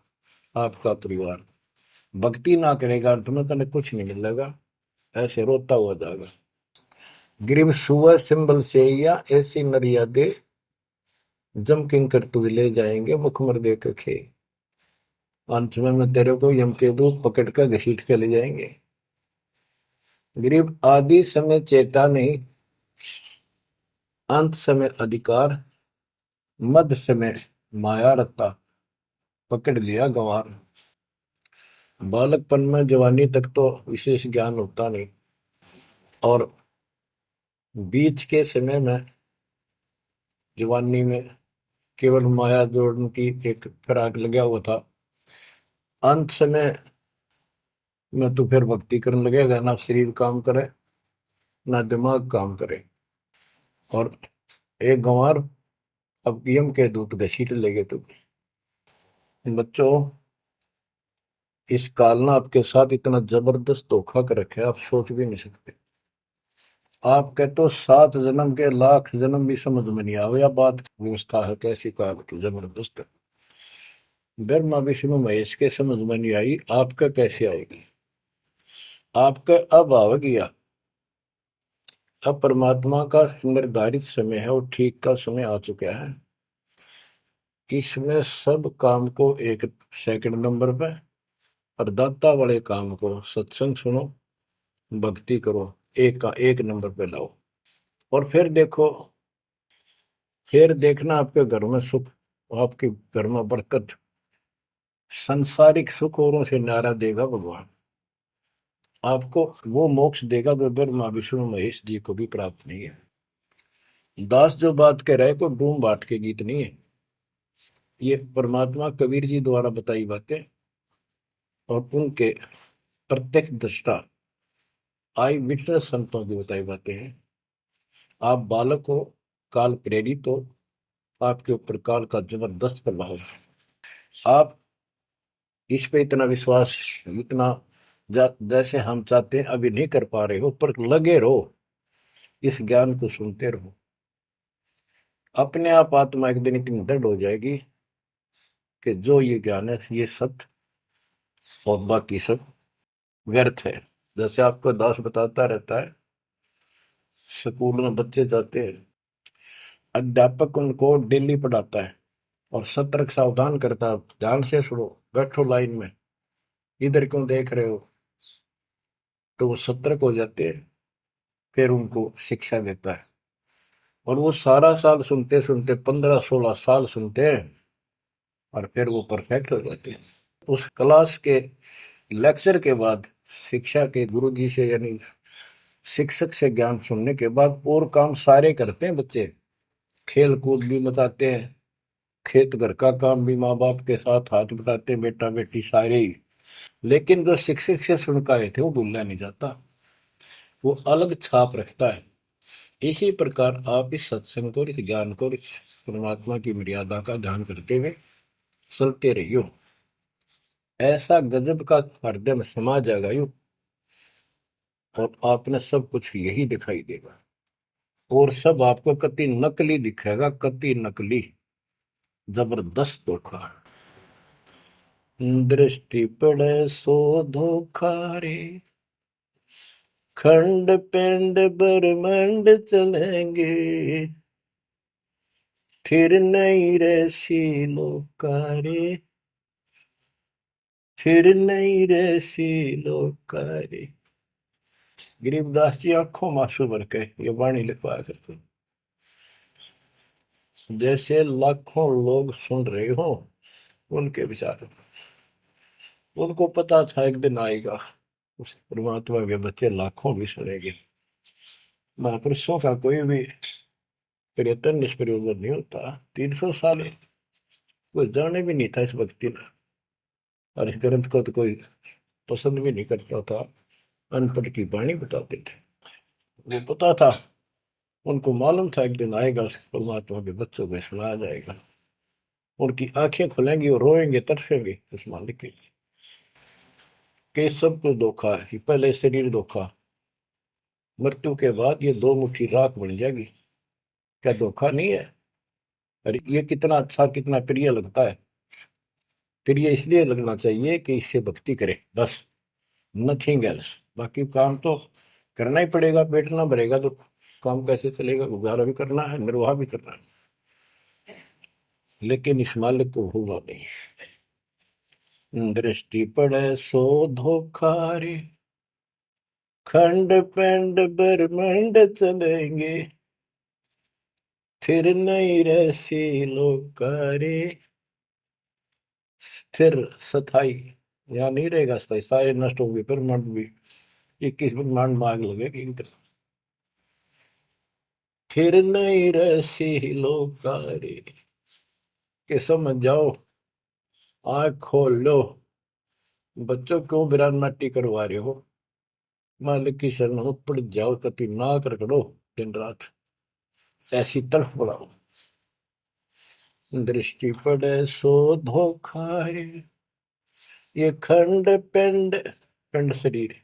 आपका परिवार, भक्ति ना करेगा तुम्हें कने कुछ नहीं मिलेगा, ऐसे रोता हुआ जाएगा। गिरिव सुअ सिंबल से या ऐसी नरिया दे, जम किंकर तुझ ले जाएंगे मुखमर दे के खे। अंत में तेरे को यम के दूत पकड़ कर घसीट के ले जाएंगे। गिरिव आदि समय चेता नहीं, अंत समय अधिकार, मध्य समय माया रत्ता, पकड़ लिया गंवार। बालकपन में जवानी तक तो विशेष ज्ञान होता नहीं, और बीच के समय में जवानी में केवल माया जोड़ने की एक फिराक लगा हुआ था। अंत समय में तो फिर भक्ति करने लगेगा, ना शरीर काम करे ना दिमाग काम करे। और एक गंवार अब यम के दूत घसीट लेंगे तुम। बच्चों, इस काल ने आपके साथ इतना जबरदस्त धोखा कर रखा है, आप सोच भी नहीं सकते। आपके तो 7 जन्म के लाख जन्म भी समझ में नहीं आवे, या बात व्यवस्था है कैसी काल की जबरदस्त। ब्रह्मा विष्णु महेश के समझ में नहीं आई, आपका कैसे आएगी। आपका अब आ गया, अब परमात्मा का निर्धारित समय है और ठीक का समय आ चुका है। इसमें सब काम को एक सेकंड नंबर पे, और दाता वाले काम को सत्संग सुनो, भक्ति करो, एक का एक नंबर पे लाओ। और फिर देखो, फिर देखना आपके घर में सुख, आपके घर में बरकत, संसारिक सुख औरों से न्यारा देगा भगवान। आपको वो मोक्ष देगा जो ब्रह्मा विष्णु महेश जी को भी प्राप्त नहीं है। दास जो बात कह रहे को डूम बाट के गीत नहीं है, ये परमात्मा कबीर जी द्वारा बताई बातें और उनके प्रत्यक्ष दृष्टा आई विटनेस संतों की बताई बातें हैं। आप बालक हो, काल प्रेरित हो, आपके ऊपर काल का जबरदस्त प्रभाव है। आप इस पे इतना विश्वास, इतना जैसे हम चाहते हैं अभी नहीं कर पा रहे हो, पर लगे रहो, इस ज्ञान को सुनते रहो। अपने आप आत्मा एक दिन इतनी दृढ़ हो जाएगी कि जो ये ज्ञान है ये सत्य और बाकी सब व्यर्थ है। जैसे आपको दास बताता रहता है, स्कूल में बच्चे जाते हैं, अध्यापक उनको डेली पढ़ाता है और सतर्क सावधान करता है, ध्यान से सुनो, बैठो लाइन में, इधर क्यों देख रहे हो। तो वो सतर्क हो जाते हैं, फिर उनको शिक्षा देता है। और वो सारा साल सुनते सुनते 15 16 साल सुनते हैं, और फिर वो परफेक्ट हो जाते हैं। उस क्लास के लेक्चर के बाद, शिक्षा के गुरु जी से यानी शिक्षक से ज्ञान सुनने के बाद और काम सारे करते हैं बच्चे, खेल कूद भी मचाते हैं, खेत घर का काम भी माँ बाप के साथ हाथ बटाते हैं, बेटा बेटी सारे ही। लेकिन जो शिक्षक से सुन के आए थे वो भूलना नहीं जाता, वो अलग छाप रखता है। इसी प्रकार आप इस सत्संग को, इस ज्ञान को, इस परमात्मा की मर्यादा का ध्यान करते हुए चलते रहियो। ऐसा गजब का हृदय में समा जाएगा यू, और आपने सब कुछ यही दिखाई देगा, और सब आपको कति नकली दिखेगा, कति नकली, जबरदस्त धोखा। दृष्टि पड़े सो धोखा रे, खंड पिंड ब्रह्मंड चलेंगे, फिर नहीं रसी लोकारे, फिर नहीं रसी लोकारे। गरीबदास जी आंखों में आंसू भर के ये वाणी लिखवाया करते, जैसे लाखों लोग सुन रहे हो उनके विचार। उनको पता था एक दिन आएगा उस परमात्मा के बच्चे लाखों भी सुनेंगे। महापुरुषों का कोई भी प्रयत्न निष्प्रयोजन नहीं होता। 300 साल कोई जाने भी नहीं था इस भक्ति में, और इस ग्रंथ को तो कोई पसंद भी नहीं करता था। अनपढ़ की वाणी बताते थे, वो पता था, उनको मालूम था एक दिन आएगा परमात्मा के बच्चों को सुनाया जाएगा। उनकी आंखें खुलेंगी और रोएंगे तरसेंगे उस मालिक के लिए कि सब कुछ धोखा है। पहले शरीर धोखा, मृत्यु के बाद ये दो मुट्ठी राख बन जाएगी, क्या धोखा नहीं है? अरे ये कितना अच्छा कितना प्रिय लगता है। प्रिय इसलिए लगना चाहिए कि इससे भक्ति करे, बस, नथिंग एल्स। बाकी काम तो करना ही पड़ेगा, पेट ना भरेगा तो काम कैसे चलेगा? गुजारा भी करना है, निर्वाह भी करना है, लेकिन इस मालिक को भूलना नहीं। दृष्टि पड़े सो धोखा रे, खंड पेंड ब्रह्मंड चलेंगे, फिर नहीं रहसी लोकारे। स्थिर स्थाई यहाँ नहीं रहेगा, स्थाई सारे नष्ट होंगे, ब्रह्मांड भी 21 ब्रह्मांड में आग लगेगी इनके। फिर नहीं रहसी लोकारे, के समझ जाओ, आँख खोल लो। बच्चों क्यों बिरान माटी करवा रहे हो? मालिक की शरण हो, पड़ जाओ, कति नाक रगड़ो दिन रात, ऐसी तड़फ बढ़ाओ। दृष्टि पड़े सो धोखा रे, ये खंड पिंड, पिंड शरीर,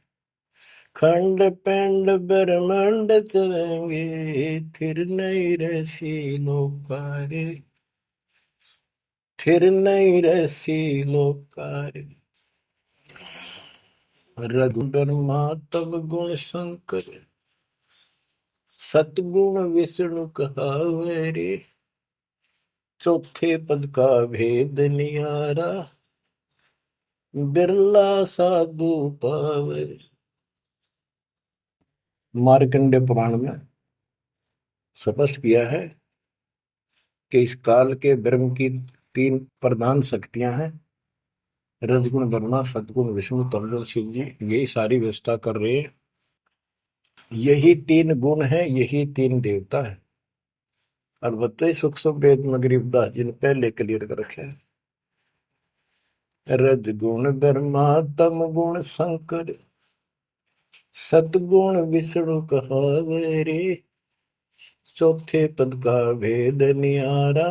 खंड पिंड ब्रह्मांड चलेंगे, फिर नहीं रहसी लोकारे, फिर नहीं रहसी लोकारे। रघु ब्रह्मा तब गुण शंकर, सतगुण विष्णु कहावे रे, चौथे पद का भेद नियारा, बिरला साधु पावे। मार्कंडे पुराण में स्पष्ट किया है कि इस काल के ब्रह्म की 3 प्रधान शक्तियां हैं, रजगुण ब्रह्मा, सदगुण विष्णु, तमगुण शिव जी। यही सारी व्यवस्था कर रहे हैं। यही 3 गुण है, यही 3 देवता है। और बताइए सूक्ष्म वेद में गरीबदास जी ने पहले क्लियर कर रखे हैं, रजगुण ब्रह्मा तम गुण शंकर, सदगुण विष्णु कहावे रे, चौथे पद का भेद नियारा,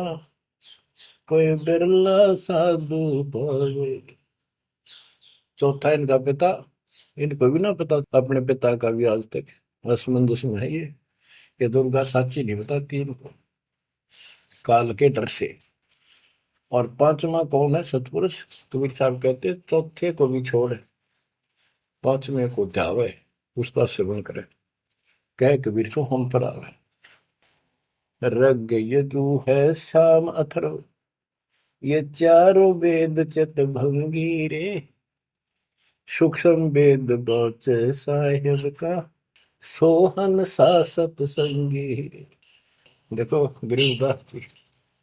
कोई बिरला साधु पावे। चौथा इनका पिता, इनको भी ना पता अपने पिता का भी आज तक, असमंजस में है ये दुर्गा साची नहीं बताती इनको, काल के डर से। और 5वां कौन है? सतपुरुष। कबीर साहब कहते चौथे को भी छोड़, 5वें को ध्यावे, उसका सेवन करे, कह कबीर सो हम पर आवे। रग यजु है शाम अथर्व, ये चारों वेद चित भंगी रे, सूक्ष्म वेद बौच साहिब का, सोहन सासत संगी रे। देखो गरीबदास जी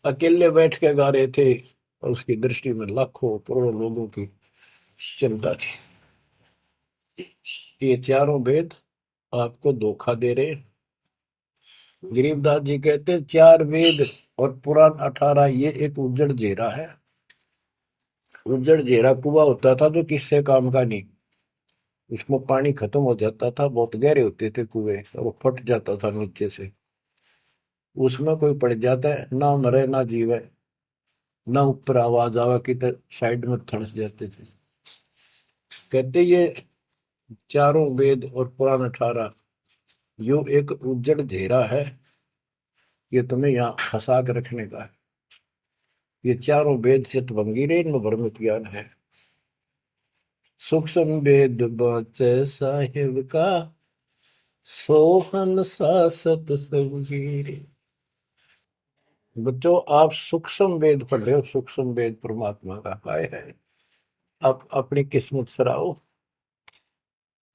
अकेले बैठ के गा रहे थे, और उसकी दृष्टि में लाखों करोड़ों लोगों की चिंता थी। ये चारों वेद आपको धोखा दे रहे। गरीबदास जी कहते 4 वेद और पुराण 18, ये एक उज्जड़ जेरा है। उज्जड़ जेरा कुआं होता था जो किससे काम का नहीं, उसमें पानी खत्म हो जाता था, बहुत गहरे होते थे कुएं, और वो फट जाता था नीचे से। उसमें कोई पड़ जाता है, ना मरे ना जीवे, ना ऊपर आवाज आवा की तो साइड में थड़स जाते थे। कहते ये चारों वेद और पुराण 18 यो एक उज्जड़ घेरा है, ये तुम्हें यहाँ फंसा कर रखने का है। ये चारों वेद चित भंगीरे, इनमें भ्रमित ज्ञान है। सूक्ष्म वेद बचे साहिब का, सोहन सासत सबगीरे। बच्चों आप सूक्ष्म वेद पढ़ रहे हो, सूक्ष्म वेद परमात्मा का काय है। आप अपनी किस्मत सराओ,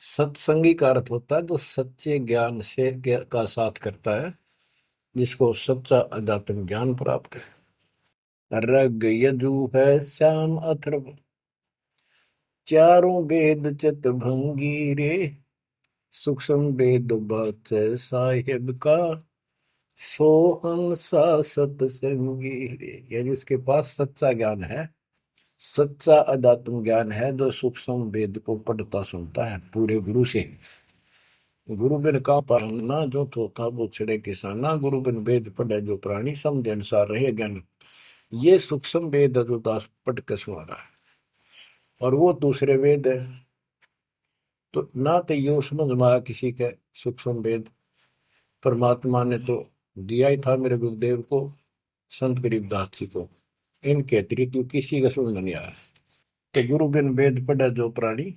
सत्संगी का अर्थ होता है जो सच्चे ज्ञान से का साथ करता है, जिसको सच्चा अध्यात्म ज्ञान प्राप्त है। रग यजु है श्याम अथर्व, चारों वेद चित भंगी रे, सूक्ष्म वेद बाच साहिब का, सोहम सा सत्संगी रे। यानी उसके पास सच्चा ज्ञान है, सच्चा अध्यात्म ज्ञान है, जो सूक्ष्म वेद को पढ़ता सुनता है पूरे गुरु से। गुरु बिन का पढ़ना जो थोथा वो छड़े किसाना, गुरु बिन वेद पढ़े जो प्राणी, समझ अनुसार रहे ज्ञान। ये सूक्ष्म वेद है जो दास पढ़ के सुना रहा है, और वो दूसरे वेद है। तो ना तो ये समझ में आया किसी के सूक्ष्म वेद, परमात्मा ने तो दिया ही था मेरे गुरुदेव को, संत गरीबदास जी को, इनके अतिरिक्त किसी का समझ में नहीं आया। तो गुरु बिन वेद पढ़े जो प्राणी,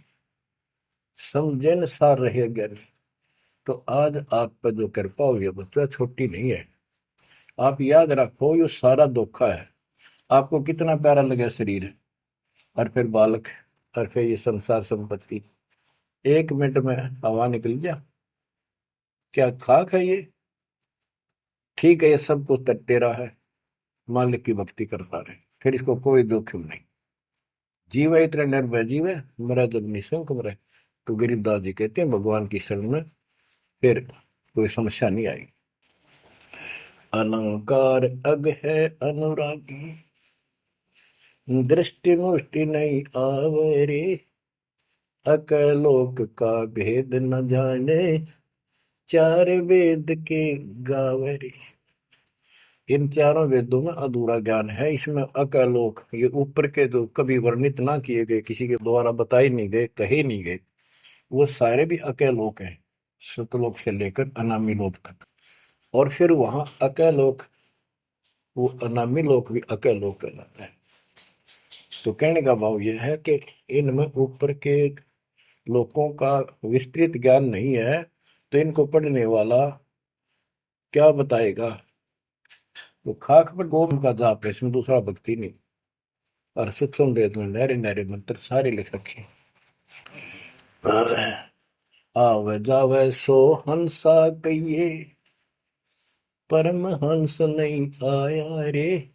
समझे न सार रहे ज्ञान। तो आज आप पर जो कृपा हुई है बच्चा, छोटी नहीं है। आप याद रखो ये सारा धोखा है। आपको कितना प्यारा लगे शरीर, और फिर बालक, और फिर ये संसार संपत्ति, 1 मिनट में हवा निकल गया। क्या खाक है ये? ठीक है, ये सब कुछ तेरा है, मालिक की भक्ति करता रहे, फिर इसको कोई जोखिम नहीं। जीव है इतना निर्भय जीव है, मरा जब निशंक मरे। तो गरीबदास जी कहते हैं भगवान की शरण में फिर कोई समस्या नहीं आई। अलंकार अग है अनुरागी, दृष्टि मुष्टि नहीं आवरे, अकलोक का भेद न जाने, चार वेद के गावरे। इन चारों वेदों में अधूरा ज्ञान है, इसमें अकलोक, ये ऊपर के जो कभी वर्णित ना किए गए, किसी के द्वारा बताए नहीं गए, कहे नहीं गए, वो सारे भी अकलोक हैं, सतलोक से लेकर अनामी लोक तक। और फिर वहां अकलोक, वो अनामी लोक भी अकलोक कहलाता है। तो कहने का भाव यह है कि इनमें ऊपर के लोगों का विस्तृत ज्ञान नहीं है, तो इनको पढ़ने वाला क्या बताएगा? तो खाक पर गोम का जाप है, इसमें दूसरा भक्ति नहीं। और सूक्ष्म वेद में नहरे नहरे मंत्र सारे लिख रखे हैं। आवे जावे सो हंसा कहिए, परम हंस नहीं आया रे,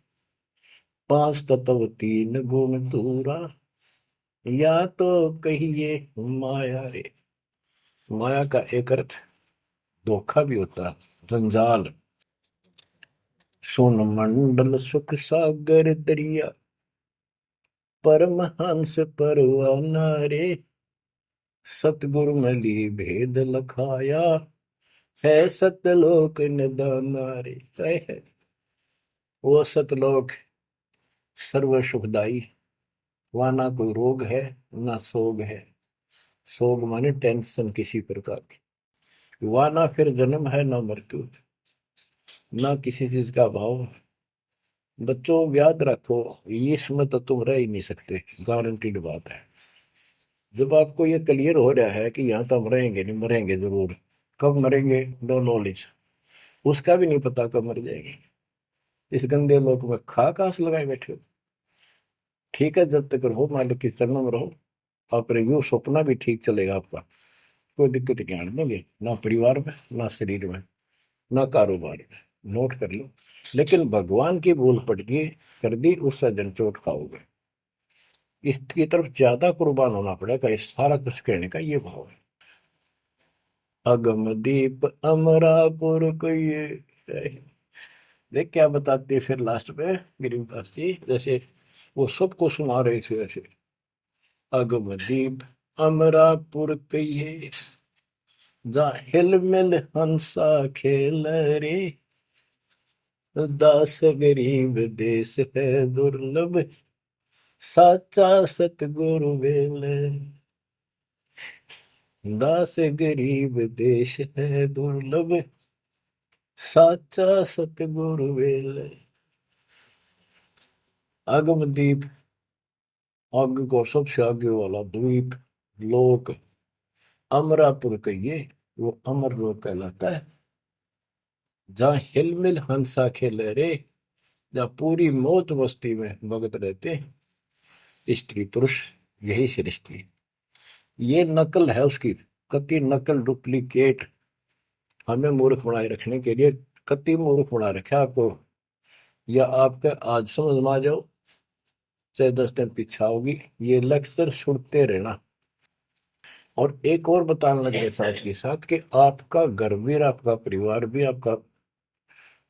पांच तत्व तीन गुण दूरा, या तो कहिए माया रे। माया का एक अर्थ धोखा भी होता है, जंजाल। सोन मंडल सुख सागर दरिया, परमहंस परवाना रे, सतगुरु मली भेद लखाया, है सतलोक निदाना रे। है वो सतलोक सर्व सुखदाई, वहां ना कोई रोग है ना सोग है। सोग माने टेंशन किसी प्रकार की, वहां ना फिर जन्म है ना मृत्यु, ना किसी चीज का भाव। बच्चों याद रखो, इसमें तो तुम रह ही नहीं सकते, गारंटीड बात है। जब आपको ये क्लियर हो रहा है कि यहाँ तो हम रहेंगे नहीं, मरेंगे जरूर, कब मरेंगे नो नॉलेज, उसका भी नहीं पता कब मर जाएंगे। इस गंदे लोक में खा कास लगाए बैठे हो। ठीक है, जब तक रहो मालिक की चरणों में रहो, आप रिव्यू सपना भी ठीक चलेगा आपका, कोई दिक्कत नहीं आने देंगे, ना परिवार में ना शरीर में ना कारोबार में। नोट कर लो। लेकिन भगवान की भूल पड़ गई, कर दी, उससे जनचोट खाओगे। इसकी तरफ ज्यादा कुर्बान होना पड़ेगा। इस सारा कुछ कहने का ये भाव है। अगम दीप अमरापुर को ये देख क्या बताते फिर लास्ट में गिरिदास जी, जैसे वो सबको सुना रहे थे ऐसे। अगम दीप अमरापुर कहिए, जा हिल मिल हंसा खेल रे, दास गरीब देश है दुर्लभ, साचा सतगुरु वेल। दास गरीब देश है दुर्लभ, साचा सतगुरु वेल। अगमदीप, आग को सबसे आगे वाला द्वीप, लोक, अमरापुर कहिए, वो अमर लोक कहलाता है। जहाँ हिलमिल हंसा खेले रे, जहाँ पूरी मौत मस्ती में भगत रहते, स्त्री पुरुष यही सृष्टि। ये नकल है उसकी, कति नकल डुप्लीकेट हमें मूर्ख बनाए रखने के लिए कति मूर्ख बना रखा आपको। या आपका आज समझ में आ जाओ चाहे 10 दिन पीछा होगी, ये लेक्चर सुनते रहना। और एक और बताने लगे साथ के साथ कि आपका घर भी, आपका परिवार भी, आपका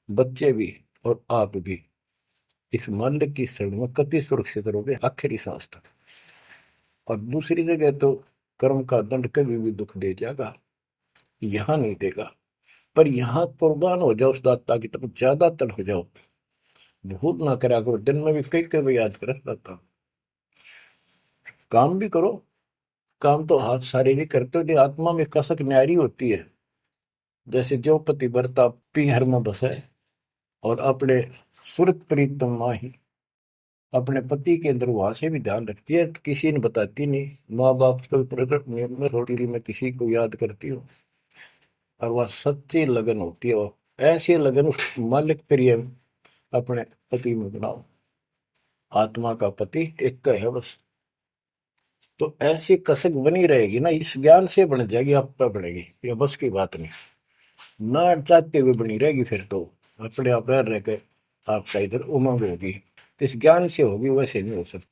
बच्चे भी और आप भी इस माल्य की शरण में कति सुरक्षित रहोगे आखिरी सांस तक। और दूसरी जगह तो कर्म का दंड कभी भी दुख दे जाएगा, यहां नहीं देगा। पर यहां कुर्बान हो जाओ उस दाता की तरफ, ज्यादा तल हो जाओ, भूल ना करा करो। दिन में भी कई कई याद कर दाता। काम भी करो, काम तो हाथ शारीरिक करते हो, आत्मा में कसक न्यारी होती है। जैसे जो पतिव्रता पीहर में बसे और अपने सुरत प्रीतम माही अपने पति के अंदर वहां से भी ध्यान रखती है, किसी ने बताती नहीं। माँ बाप को प्रकट नियम में थोड़ी मैं किसी को याद करती हूँ, और वह सच्ची लगन होती है। वो ऐसी लगन उस मालिक प्रिय अपने पति में बनाओ। आत्मा का पति एक का है बस। तो ऐसी कसक बनी रहेगी ना, इस ज्ञान से बन जाएगी, आप पे बढ़ेगी, ये बस की बात नहीं। ना चाहते हुए बनी रहेगी, फिर तो अपने आप रह के आपका इधर उमंग होगी। इस ज्ञान से होगी, वैसे नहीं हो सकती।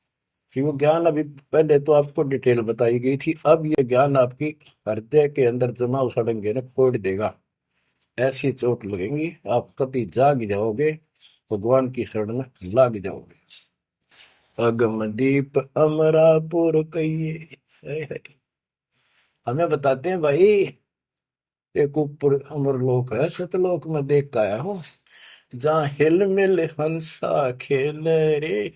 कि वो ज्ञान अभी पहले तो आपको डिटेल बताई गई थी, अब ये ज्ञान आपकी हृदय के अंदर जमा सड़ेंगे ना, फोड़ देगा। ऐसी चोट लगेंगी, आप कभी जाग जाओगे, भगवान की शरण में लाग जाओगे। अगम दीप अमरापुर कहिए। हमें बताते हैं भाई, एक ऊपर अमर लोक है, सतलोक में देख के आया हूँ, जहाँ हिल मिल हंसा खेल रे।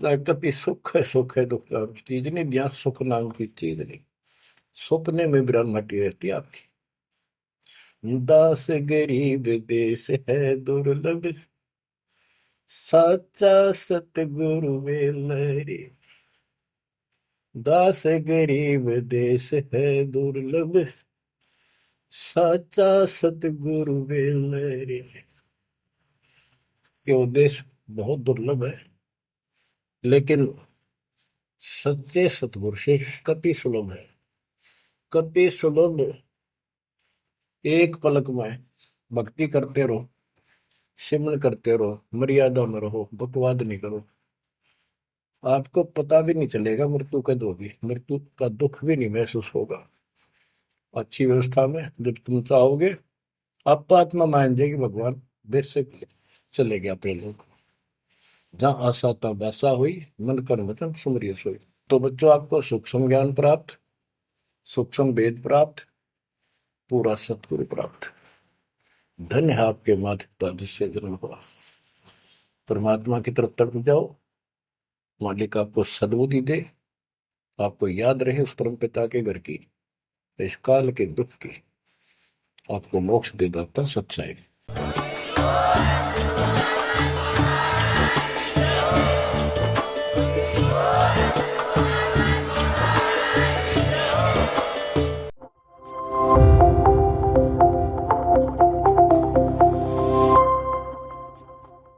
जहाँ कभी सुख है दुख नाम की चीज नहीं, यहाँ सुख नाम की चीज नहीं। सपने में ब्रह्मटी रहती है आपकी। दास गरीब देश है दुर्लभ, साचा सतगुरु मिल रे। दास गरीब देश है दुर्लभ, साचा सतगुरु मिल रे। ये उद्देश्य बहुत दुर्लभ है, लेकिन सच्चे सतगुरु से कति सुलभ है, कति सुलभ। एक पलक में भक्ति करते रहो, सिमरन करते रहो, मर्यादा में रहो, बकवाद नहीं करो, आपको पता भी नहीं चलेगा मृत्यु कब होगी, मृत्यु का दुख भी नहीं महसूस होगा। अच्छी व्यवस्था में जब तुम चाहोगे, आप आत्मा मान जाएगी, भगवान बेशक चले गए अपने लोग। जहाँ आशा था वैसा हुई, मन कर वचन सुमरिय सोई। तो बच्चों, आपको सूक्ष्म ज्ञान प्राप्त, सूक्ष्म वेद प्राप्त, पूरा सतगुरु प्राप्त। धन्य है आपके माता पिता जिससे जन्म हुआ। परमात्मा की तरफ तड़प जाओ, मालिक आपको सद्बुद्धि दे, आपको याद रहे उस परम पिता के घर की, इस काल के दुख की आपको मोक्ष दे दाता सच्चाई।